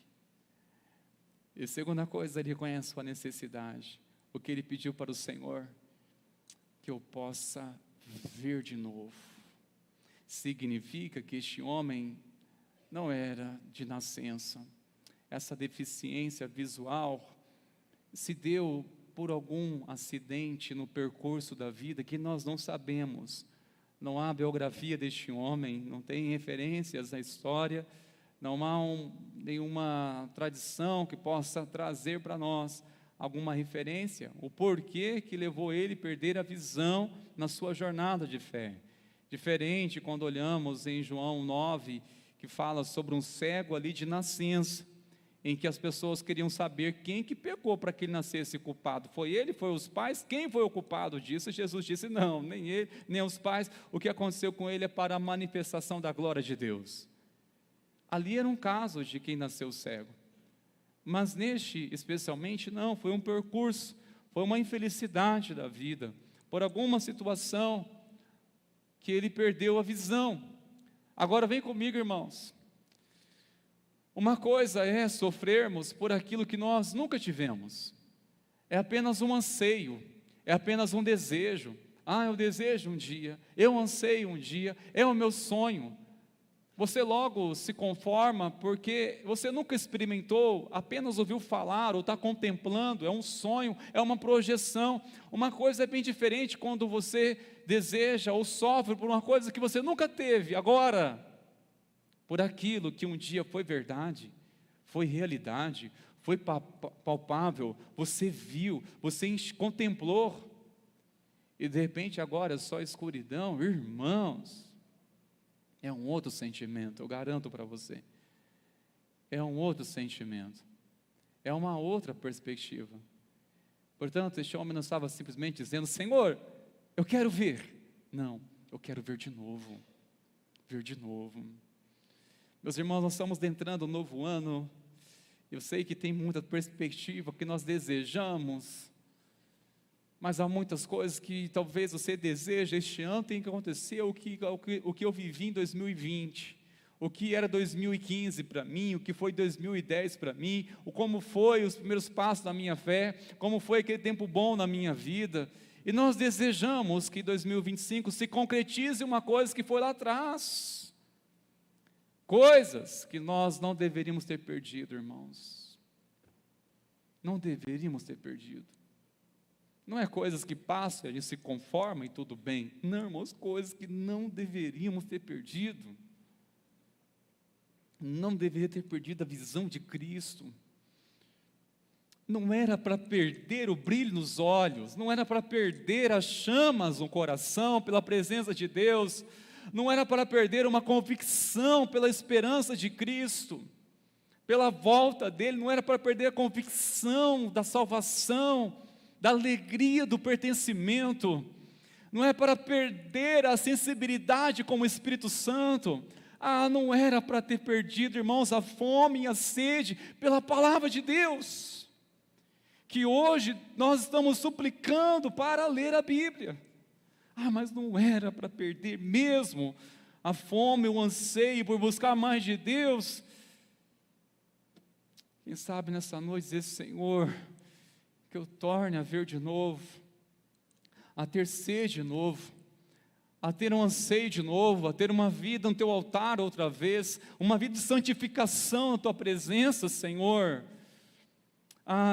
E a segunda coisa, ele reconhece a sua necessidade. O que ele pediu para o Senhor? Que eu possa ver de novo. Significa que este homem não era de nascença. Essa deficiência visual se deu por algum acidente no percurso da vida que nós não sabemos. Não há biografia deste homem, não tem referências à história, não há nenhuma tradição que possa trazer para nós alguma referência, o porquê que levou ele a perder a visão na sua jornada de fé. Diferente quando olhamos em João 9, que fala sobre um cego ali de nascença, em que as pessoas queriam saber quem que pecou para que ele nascesse culpado. Foi ele? Foi os pais? Quem foi o culpado disso? Jesus disse, não, nem ele, nem os pais. O que aconteceu com ele é para a manifestação da glória de Deus. Ali era um caso de quem nasceu cego. Mas neste, especialmente, não, foi um percurso, foi uma infelicidade da vida, por alguma situação que ele perdeu a visão. Agora vem comigo, irmãos. Uma coisa é sofrermos por aquilo que nós nunca tivemos. É apenas um anseio, é apenas um desejo. Eu desejo um dia, eu anseio um dia, é o meu sonho. Você logo se conforma porque você nunca experimentou, apenas ouviu falar ou está contemplando, é um sonho, é uma projeção. Uma coisa é bem diferente quando você deseja ou sofre por uma coisa que você nunca teve, agora, por aquilo que um dia foi verdade, foi realidade, foi palpável, você viu, você contemplou, e de repente agora é só escuridão. Irmãos, é um outro sentimento, eu garanto para você. É um outro sentimento. É uma outra perspectiva. Portanto, este homem não estava simplesmente dizendo: Senhor, eu quero ver. Não, eu quero ver de novo. Ver de novo. Meus irmãos, nós estamos entrando no novo ano. Eu sei que tem muita perspectiva que nós desejamos, mas há muitas coisas que talvez você deseja. Este ano tem que acontecer o que eu vivi em 2020, o que era 2015 para mim, o que foi 2010 para mim, como foi os primeiros passos da minha fé, como foi aquele tempo bom na minha vida. E nós desejamos que 2025 se concretize uma coisa que foi lá atrás, coisas que nós não deveríamos ter perdido, irmãos. Não deveríamos ter perdido. Não é coisas que passam e a gente se conforma e tudo bem. Não, irmãos, coisas que não deveríamos ter perdido. Não deveria ter perdido a visão de Cristo. Não era para perder o brilho nos olhos, não era para perder as chamas no coração pela presença de Deus, não era para perder uma convicção pela esperança de Cristo, pela volta dele, não era para perder a convicção da salvação, da alegria do pertencimento, não é para perder a sensibilidade com o Espírito Santo. Não era para ter perdido, irmãos, a fome e a sede pela palavra de Deus, que hoje nós estamos suplicando para ler a Bíblia. Mas não era para perder mesmo a fome, o anseio por buscar mais de Deus. Quem sabe nessa noite dizer: Senhor, que eu torne a ver de novo, a ter sede de novo, a ter um anseio de novo, a ter uma vida no Teu altar outra vez, uma vida de santificação na Tua presença, Senhor.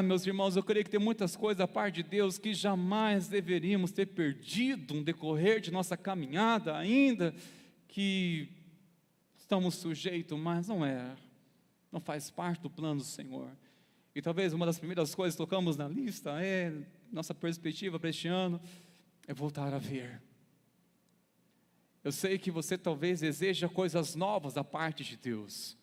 Meus irmãos, eu creio que tem muitas coisas da parte de Deus que jamais deveríamos ter perdido no decorrer de nossa caminhada, ainda que estamos sujeitos, mas não faz parte do plano do Senhor. E talvez uma das primeiras coisas que colocamos na lista nossa perspectiva para este ano, é voltar a ver. Eu sei que você talvez deseja coisas novas da parte de Deus,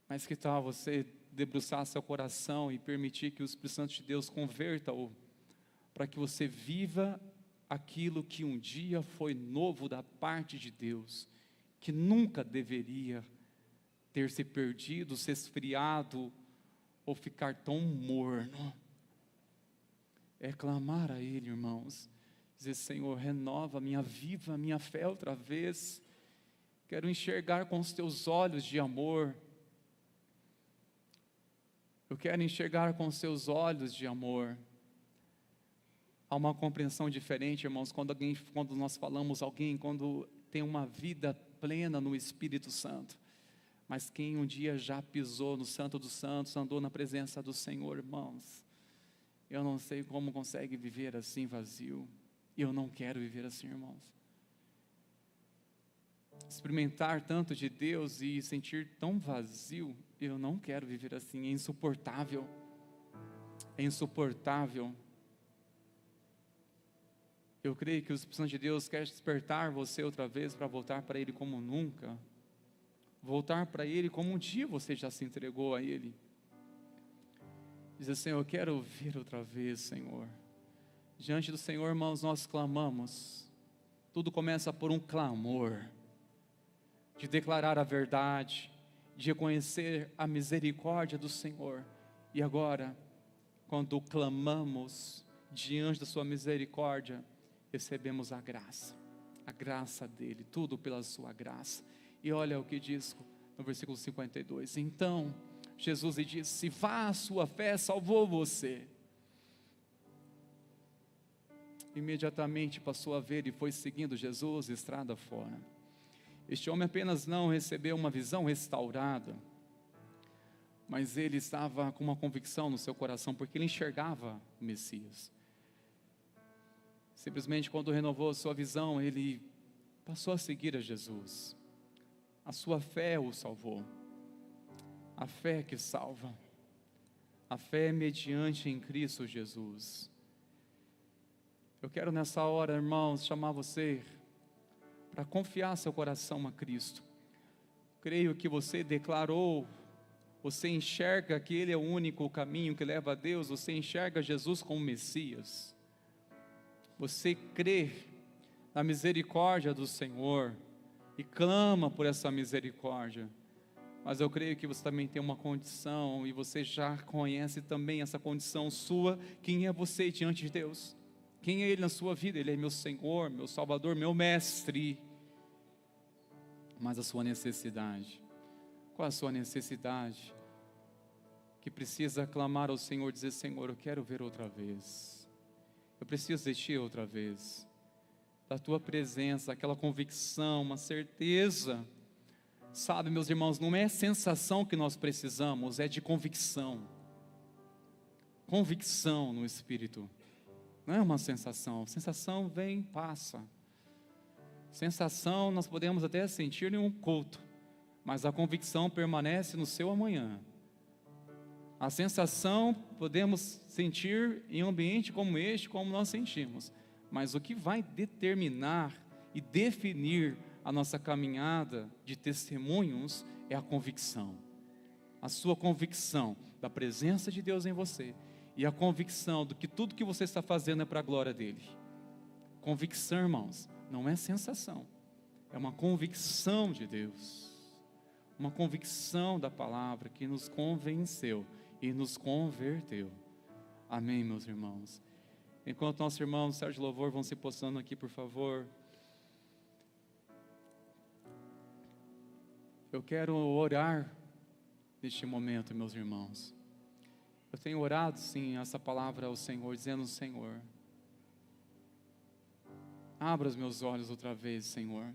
mas que tal você debruçar seu coração e permitir que o Espírito Santo de Deus converta-o, para que você viva aquilo que um dia foi novo da parte de Deus, que nunca deveria ter se perdido, se esfriado, ou ficar tão morno. É clamar a Ele, irmãos, dizer: Senhor, renova, aviva a minha fé outra vez, quero enxergar com os Teus olhos de amor, eu quero enxergar com os Teus olhos de amor. Há uma compreensão diferente, irmãos, quando nós falamos alguém, quando tem uma vida plena no Espírito Santo. Mas quem um dia já pisou no Santo dos Santos, andou na presença do Senhor, irmãos, eu não sei como consegue viver assim vazio. Eu não quero viver assim, irmãos. Experimentar tanto de Deus e sentir tão vazio, eu não quero viver assim. É insuportável. É insuportável. Eu creio que o Espírito Santo de Deus quer despertar você outra vez para voltar para Ele como nunca. Voltar para Ele como um dia você já se entregou a Ele. Dizer: Senhor, eu quero ouvir outra vez, Senhor. Diante do Senhor, irmãos, nós clamamos. Tudo começa por um clamor, de declarar a verdade, de reconhecer a misericórdia do Senhor. E agora, quando clamamos diante da sua misericórdia, recebemos a graça dele, tudo pela sua graça. E olha o que diz no versículo 52. Então Jesus lhe disse: vá, a sua fé salvou você. imediatamente passou a ver e foi seguindo Jesus estrada fora. Este homem apenas não recebeu uma visão restaurada, mas ele estava com uma convicção no seu coração, porque ele enxergava o Messias. Simplesmente quando renovou sua visão, ele passou a seguir a Jesus. A sua fé o salvou. A fé que salva. A fé mediante em Cristo Jesus. Eu quero nessa hora, irmãos, chamar você para confiar seu coração a Cristo. Creio que você declarou, você enxerga que Ele é o único caminho que leva a Deus, você enxerga Jesus como Messias. Você crê na misericórdia do Senhor e clama por essa misericórdia. Mas eu creio que você também tem uma condição, e você já conhece também essa condição sua. Quem é você diante de Deus? Quem é Ele na sua vida? Ele é meu Senhor, meu Salvador, meu Mestre. Mas a sua necessidade, qual a sua necessidade? Que precisa clamar ao Senhor, dizer: Senhor, eu quero ver outra vez. Eu preciso de Ti outra vez, da Tua presença, aquela convicção, uma certeza. Sabe, meus irmãos, não é sensação que nós precisamos, é de convicção. Convicção no Espírito. Não é uma sensação. Sensação vem, passa. Sensação nós podemos até sentir em um culto, mas a convicção permanece no seu amanhã. A sensação podemos sentir em um ambiente como este, como nós sentimos, mas o que vai determinar e definir a nossa caminhada de testemunhos é a convicção. A sua convicção da presença de Deus em você e a convicção do que tudo que você está fazendo é para a glória dEle. Convicção, irmãos, não é sensação, é uma convicção de Deus, uma convicção da palavra que nos convenceu e nos converteu. Amém, meus irmãos? Enquanto nossos irmãos Sérgio de Louvor vão se postando aqui, por favor, eu quero orar neste momento, meus irmãos. Eu tenho orado, sim, essa palavra ao Senhor, dizendo: Senhor, abra os meus olhos outra vez, Senhor.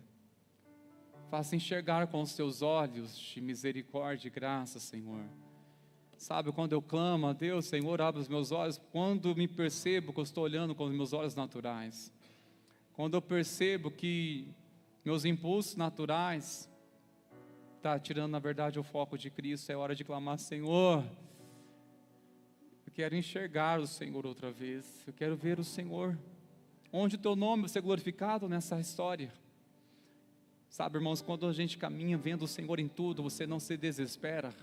Faça enxergar com os Teus olhos de misericórdia e graça, Senhor. Sabe, quando eu clamo a Deus, Senhor, abre os meus olhos, quando me percebo que eu estou olhando com os meus olhos naturais. Quando eu percebo que meus impulsos naturais está tirando, na verdade, o foco de Cristo, é hora de clamar: Senhor, eu quero enxergar o Senhor outra vez, eu quero ver o Senhor, onde o Teu nome vai ser glorificado nessa história. Sabe, irmãos, quando a gente caminha vendo o Senhor em tudo, você não se desespera,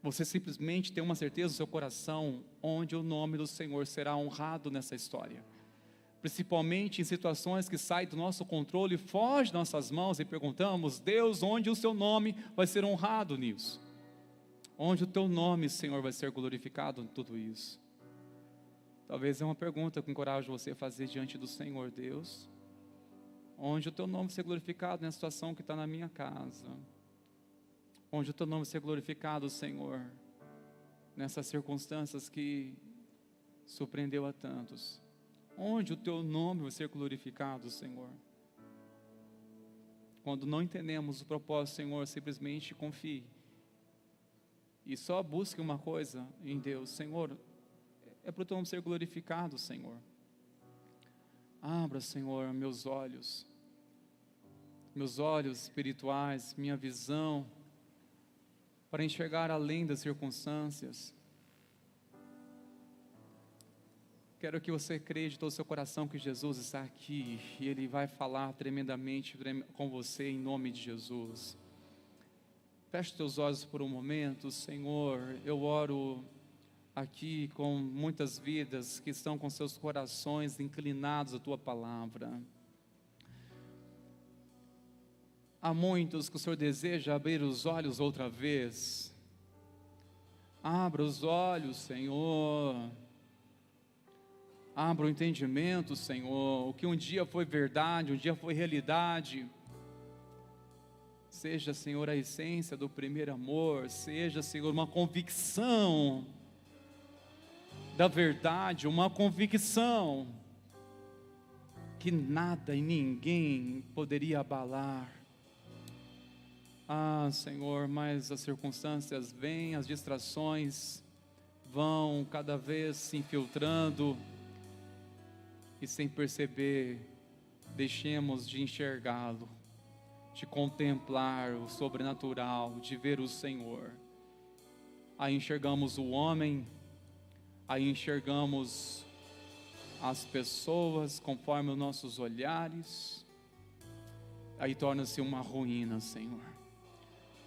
você simplesmente tem uma certeza no seu coração, onde o nome do Senhor será honrado nessa história. Principalmente em situações que saem do nosso controle, fogem de nossas mãos, e perguntamos: Deus, onde o Seu nome vai ser honrado nisso? Onde o Teu nome, Senhor, vai ser glorificado em tudo isso? Talvez é uma pergunta que encorajo você a fazer diante do Senhor. Deus, onde o Teu nome vai ser glorificado nessa situação que está na minha casa? Onde o Teu nome vai ser glorificado, Senhor, nessas circunstâncias que surpreendeu a tantos? Onde o Teu nome vai ser glorificado, Senhor? Quando não entendemos o propósito, Senhor, simplesmente confie e só busque uma coisa em Deus: Senhor, é para o Teu nome ser glorificado, Senhor. Abra, Senhor, meus olhos espirituais, minha visão, para enxergar além das circunstâncias. Quero que você creia de todo o seu coração que Jesus está aqui e Ele vai falar tremendamente com você em nome de Jesus. Feche teus olhos por um momento. Senhor, eu oro aqui com muitas vidas que estão com seus corações inclinados à Tua palavra. Há muitos que o Senhor deseja abrir os olhos outra vez. Abra os olhos, Senhor. Abra o entendimento, Senhor. O que um dia foi verdade, um dia foi realidade. Seja, Senhor, a essência do primeiro amor. Seja, Senhor, uma convicção da verdade, uma convicção que nada e ninguém poderia abalar. Ah, Senhor, mas as circunstâncias vêm, as distrações vão cada vez se infiltrando, e sem perceber, deixemos de enxergá-lo, de contemplar o sobrenatural, de ver o Senhor. Aí enxergamos o homem, aí enxergamos as pessoas conforme os nossos olhares, aí torna-se uma ruína, Senhor.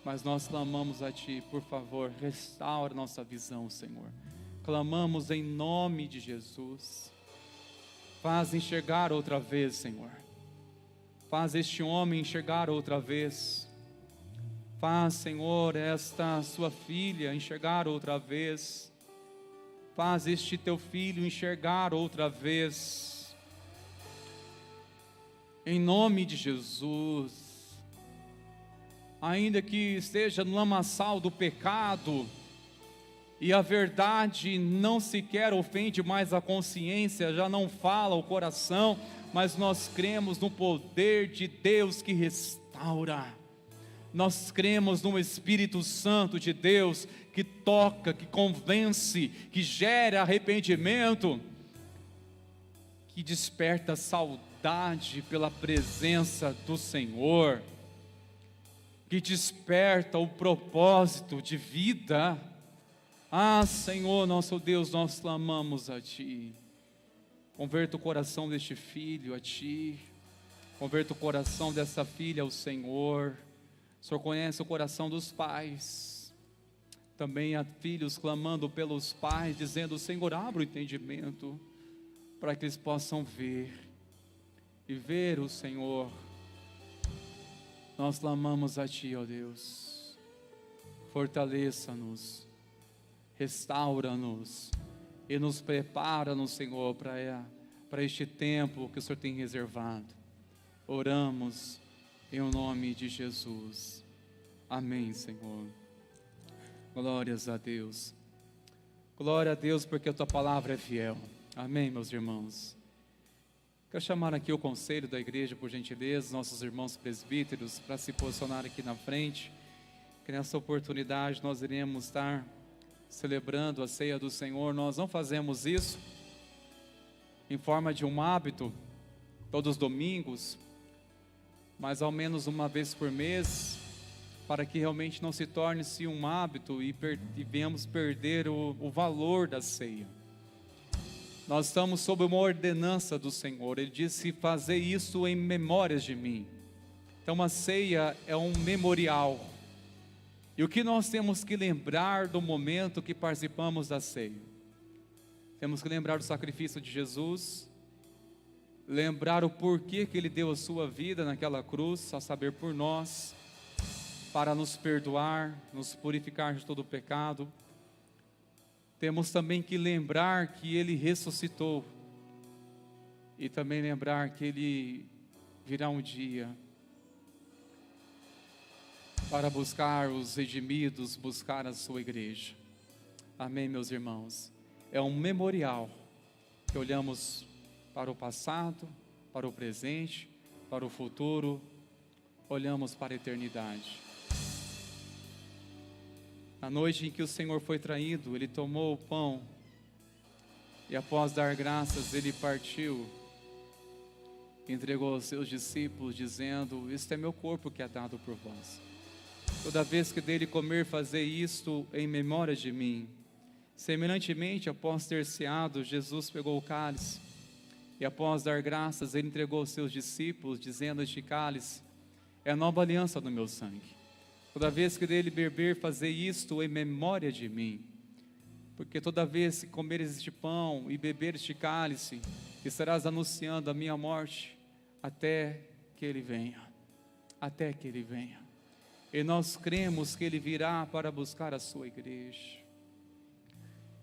Mas nós clamamos a Ti, por favor, restaura nossa visão, Senhor. Clamamos em nome de Jesus. Faz enxergar outra vez, Senhor. Faz este homem enxergar outra vez. Faz, Senhor, esta sua filha enxergar outra vez. Faz este teu filho enxergar outra vez. Em nome de Jesus. Ainda que esteja no lamaçal do pecado, e a verdade não sequer ofende mais a consciência, já não fala o coração, mas nós cremos no poder de Deus que restaura. Nós cremos no Espírito Santo de Deus que toca, que convence, que gera arrependimento, que desperta saudade pela presença do Senhor, que desperta o propósito de vida. Ah, Senhor, nosso Deus, nós clamamos a Ti. Converta o coração deste filho a Ti. Converta o coração dessa filha ao Senhor. O Senhor conhece o coração dos pais. Também há filhos clamando pelos pais, dizendo: Senhor, abra o entendimento, para que eles possam ver, e ver o Senhor. Nós clamamos a Ti, ó Deus. Fortaleça-nos, restaura-nos, e nos prepara-nos, Senhor, para este tempo que o Senhor tem reservado. Oramos em nome de Jesus. Amém, Senhor. Glórias a Deus. Glória a Deus, porque a Tua palavra é fiel. Amém, meus irmãos. Quero chamar aqui o conselho da igreja, por gentileza, nossos irmãos presbíteros, para se posicionar aqui na frente, que nessa oportunidade nós iremos estar celebrando a ceia do Senhor. Nós não fazemos isso em forma de um hábito, todos os domingos, mas ao menos uma vez por mês, para que realmente não se torne-se um hábito e venhamos perder o valor da ceia. Nós estamos sob uma ordenança do Senhor. Ele disse: fazer isso em memórias de mim. Então a ceia é um memorial. E o que nós temos que lembrar do momento que participamos da ceia? Temos que lembrar do sacrifício de Jesus, lembrar o porquê que Ele deu a sua vida naquela cruz, a saber, por nós, para nos perdoar, nos purificar de todo o pecado. Temos também que lembrar que Ele ressuscitou, e também lembrar que Ele virá um dia para buscar os redimidos, buscar a sua igreja. Amém, meus irmãos? É um memorial que olhamos para o passado, para o presente, para o futuro, olhamos para a eternidade. Na noite em que o Senhor foi traído, Ele tomou o pão e, após dar graças, Ele partiu, entregou aos seus discípulos, dizendo: este é meu corpo que é dado por vós. Toda vez que dele comer, fazer isto em memória de mim. Semelhantemente, após ter ceado, Jesus pegou o cálice e, após dar graças, Ele entregou aos seus discípulos, dizendo: este cálice é a nova aliança no meu sangue. Toda vez que dele beber, fazer isto em memória de mim. Porque toda vez que comeres este pão e beber este cálice, estarás anunciando a minha morte até que Ele venha. Até que Ele venha. E nós cremos que Ele virá para buscar a sua igreja.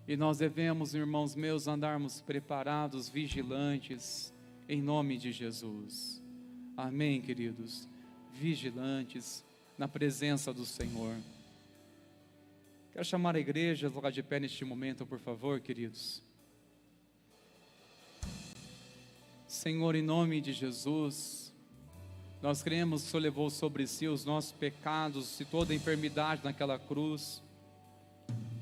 E nós devemos, irmãos meus, andarmos preparados, vigilantes, em nome de Jesus. Amém, queridos? Vigilantes na presença do Senhor. Quero chamar a igreja a colocar de pé neste momento, por favor, queridos. Senhor, em nome de Jesus, nós cremos que o Senhor levou sobre si os nossos pecados e toda a enfermidade naquela cruz.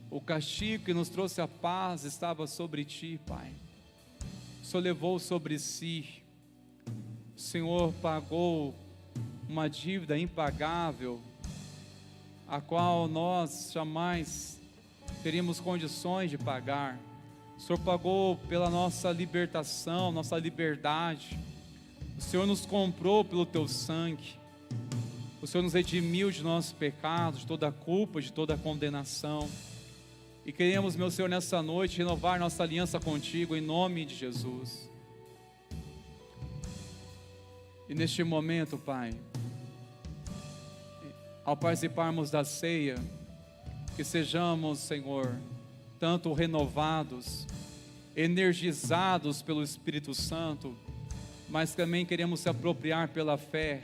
O castigo que nos trouxe a paz estava sobre ti, Pai. O Senhor levou sobre si. O Senhor pagou uma dívida impagável, a qual nós jamais teríamos condições de pagar. O Senhor pagou pela nossa libertação, nossa liberdade. O Senhor nos comprou pelo teu sangue. O Senhor nos redimiu de nossos pecados, de toda a culpa, de toda a condenação. E queremos, meu Senhor, nessa noite renovar nossa aliança contigo em nome de Jesus. E neste momento, Pai, ao participarmos da ceia, que sejamos, Senhor, tanto renovados, energizados pelo Espírito Santo, mas também queremos se apropriar pela fé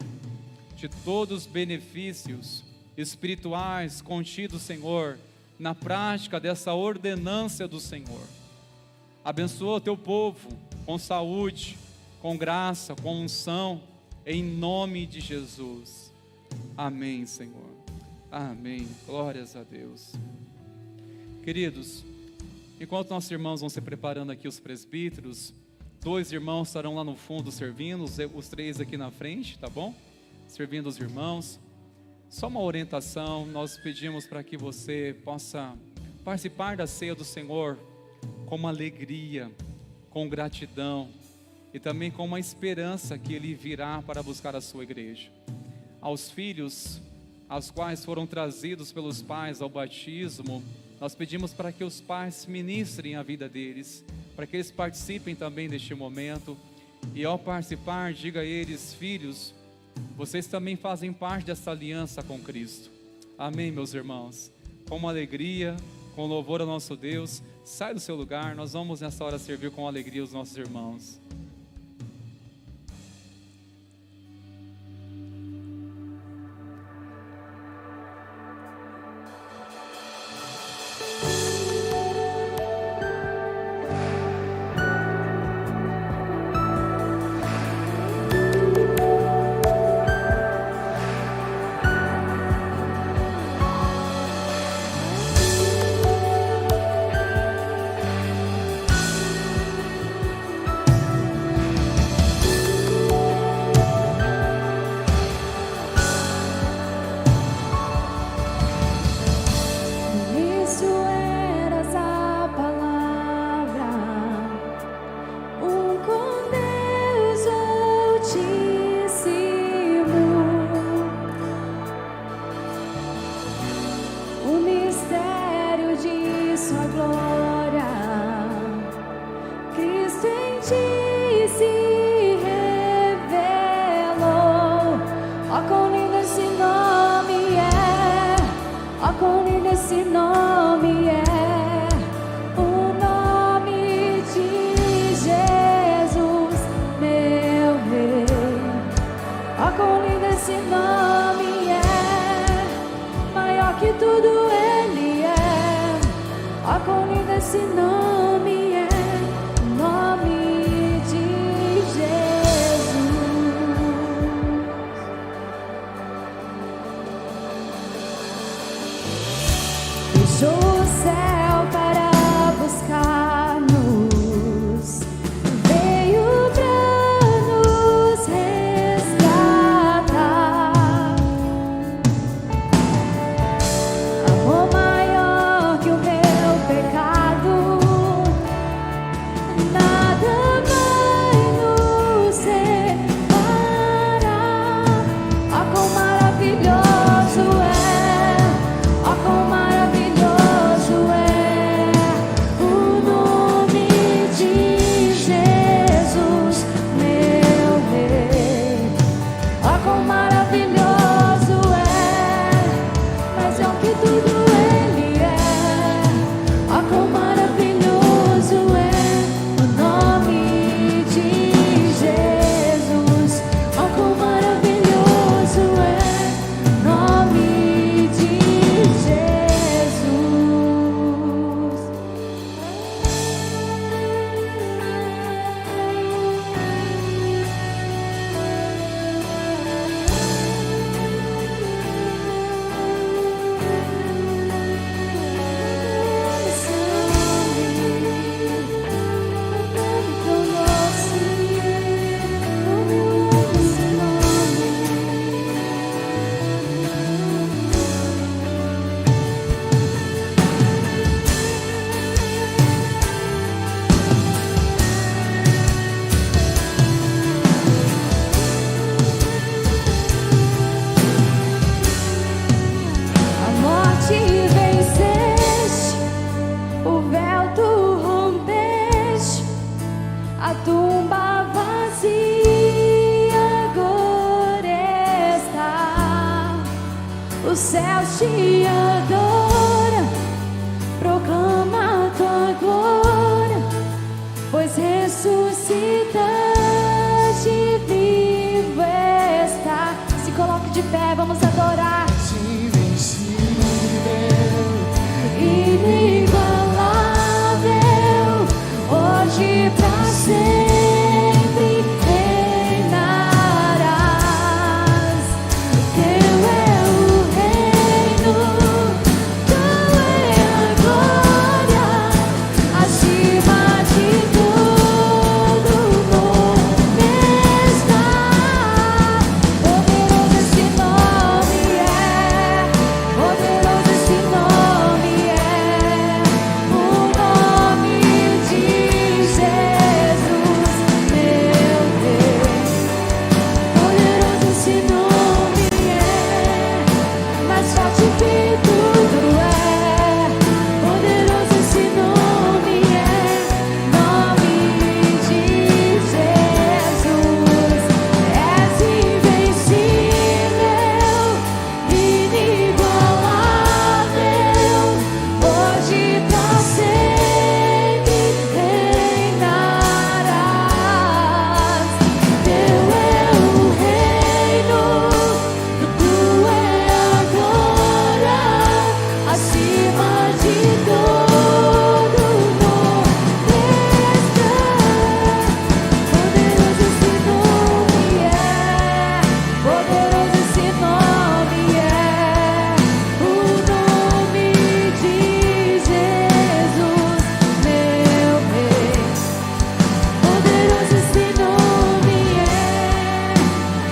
de todos os benefícios espirituais contidos, Senhor, na prática dessa ordenância do Senhor. Abençoa o teu povo com saúde, com graça, com unção, em nome de Jesus. Amém, Senhor. Amém. Glórias a Deus. Queridos, enquanto nossos irmãos vão se preparando aqui, os presbíteros, 2 irmãos estarão lá no fundo servindo, os 3 aqui na frente, tá bom? Servindo os irmãos. Só uma orientação, nós pedimos para que você possa participar da ceia do Senhor com uma alegria, com gratidão e também com uma esperança que Ele virá para buscar a sua igreja. Aos filhos, aos quais foram trazidos pelos pais ao batismo, nós pedimos para que os pais ministrem a vida deles, para que eles participem também deste momento. E ao participar, diga a eles: filhos, vocês também fazem parte dessa aliança com Cristo. Amém, meus irmãos? Com uma alegria, com louvor ao nosso Deus, sai do seu lugar, nós vamos nessa hora servir com alegria os nossos irmãos. Amor maior que o meu pecado. céus te adoram, proclama a tua glória, pois ressuscitaste, vivo está. Se coloque de pé, vamos adorar. Invencível, Inigualável, hoje pra sempre reinarás. Teu é o reino, tua é a glória, acima de todo nome está. Poderoso esse nome é, poderoso esse nome é, o nome de Jesus, meu Deus. Poderoso esse nome é, mais forte que tudo é. Poderoso esse nome é, nome de Jesus. És invencível, inigualável, hoje pra sempre reinarás. Teu é o reino, tua é a glória, acima de todo nome está. Poderoso esse nome é, poderoso esse nome é, o nome de Jesus, meu Rei. Poderoso esse nome é,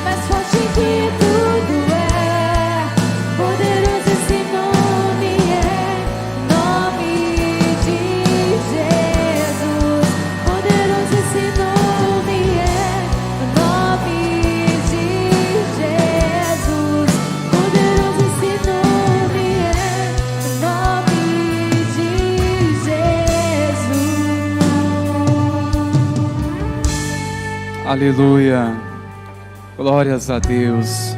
mais forte que tudo é. Poderoso esse nome é, nome de Jesus. Poderoso esse nome é, nome de Jesus. Poderoso esse nome é, nome de Jesus. Aleluia. Glórias a Deus.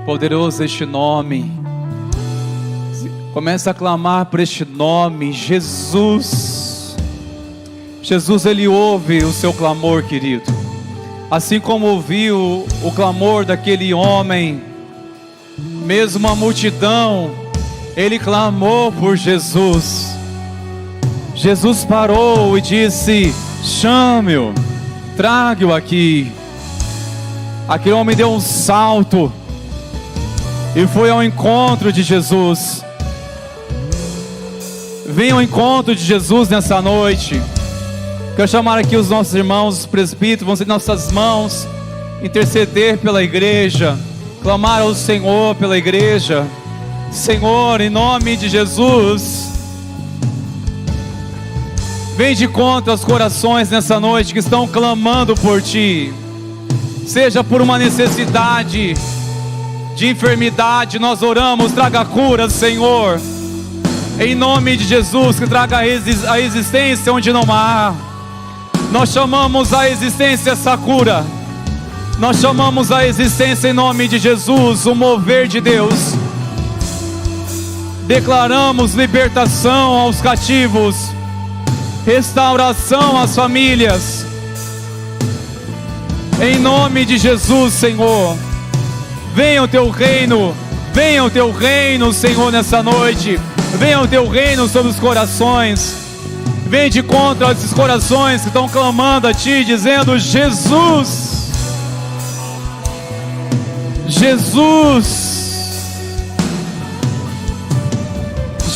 Poderoso este nome. Começa a clamar por este nome, Jesus. Jesus, Ele ouve o seu clamor, querido. Assim como ouviu o clamor daquele homem, mesmo a multidão, ele clamou por Jesus. Jesus parou e disse: chame-o, traga-o aqui. Aquele homem deu um salto e foi ao encontro de Jesus. Venha ao encontro de Jesus nessa noite. Quero chamar aqui os nossos irmãos, os presbíteros, vão ser nossas mãos, interceder pela igreja, clamar ao Senhor pela igreja. Senhor, em nome de Jesus, vem de conta aos corações nessa noite que estão clamando por Ti. Seja por uma necessidade de enfermidade, nós oramos, traga cura, Senhor. Em nome de Jesus, que traga a existência onde não há. Nós chamamos a existência essa cura. Nós chamamos a existência em nome de Jesus, o mover de Deus. Declaramos libertação aos cativos, restauração às famílias. Em nome de Jesus, Senhor. Venha o Teu reino, Senhor, nessa noite. Venha o Teu reino sobre os corações. Vem de contra a esses corações que estão clamando a Ti, dizendo: Jesus, Jesus,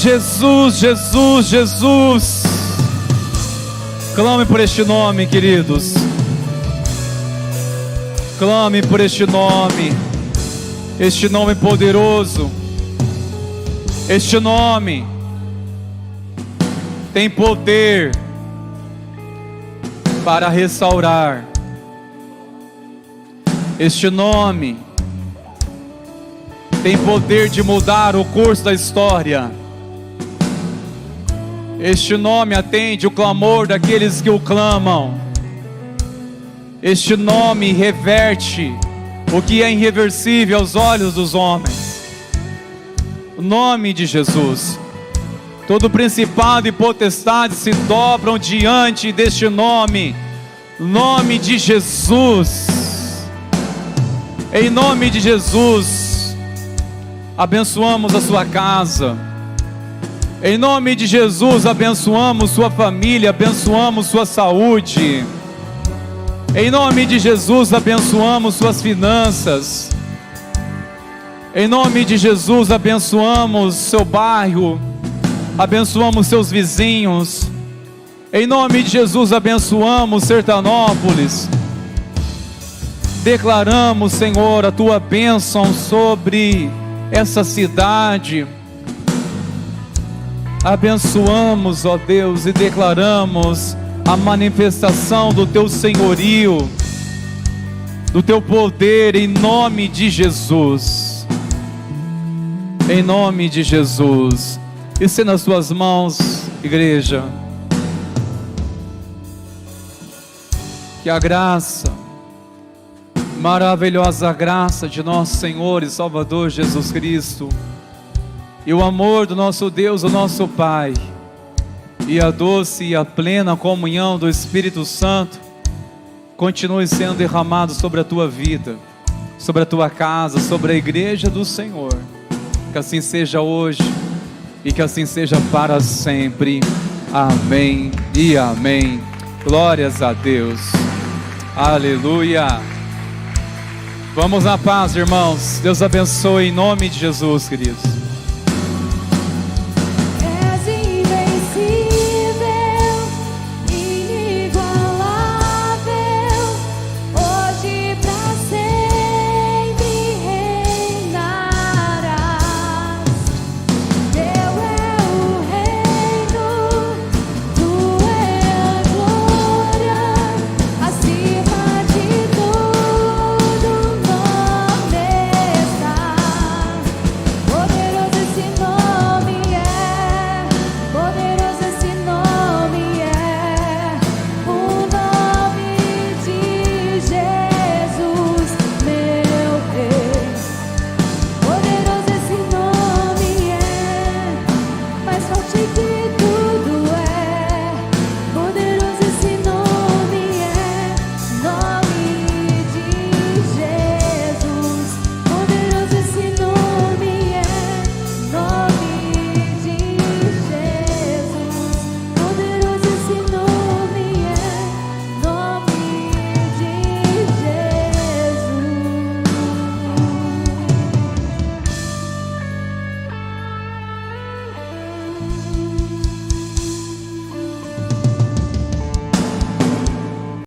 Jesus, Jesus, Jesus. Clame por este nome, queridos. Clame por este nome poderoso. Este nome tem poder para restaurar. Este nome tem poder de mudar o curso da história. Este nome atende o clamor daqueles que o clamam. Este nome reverte o que é irreversível aos olhos dos homens. O nome de Jesus. Todo principado e potestade se dobram diante deste nome. Nome de Jesus. Em nome de Jesus, abençoamos a sua casa. Em nome de Jesus, abençoamos sua família, abençoamos sua saúde. Em nome de Jesus, abençoamos suas finanças. Em nome de Jesus, abençoamos seu bairro, abençoamos seus vizinhos. Em nome de Jesus, abençoamos Sertanópolis. Declaramos, Senhor, a tua bênção sobre essa cidade. Abençoamos, ó Deus, e declaramos a manifestação do teu senhorio, do teu poder, em nome de Jesus. Em nome de Jesus. Isso é nas tuas mãos, igreja. Que a graça, maravilhosa graça de nosso Senhor e Salvador Jesus Cristo, e o amor do nosso Deus, o nosso Pai, e a doce e a plena comunhão do Espírito Santo continue sendo derramado sobre a tua vida, sobre a tua casa, sobre a igreja do Senhor. Que assim seja hoje e que assim seja para sempre. Amém e amém. Glórias a Deus. Aleluia. Vamos na paz, irmãos. Deus abençoe em nome de Jesus, queridos.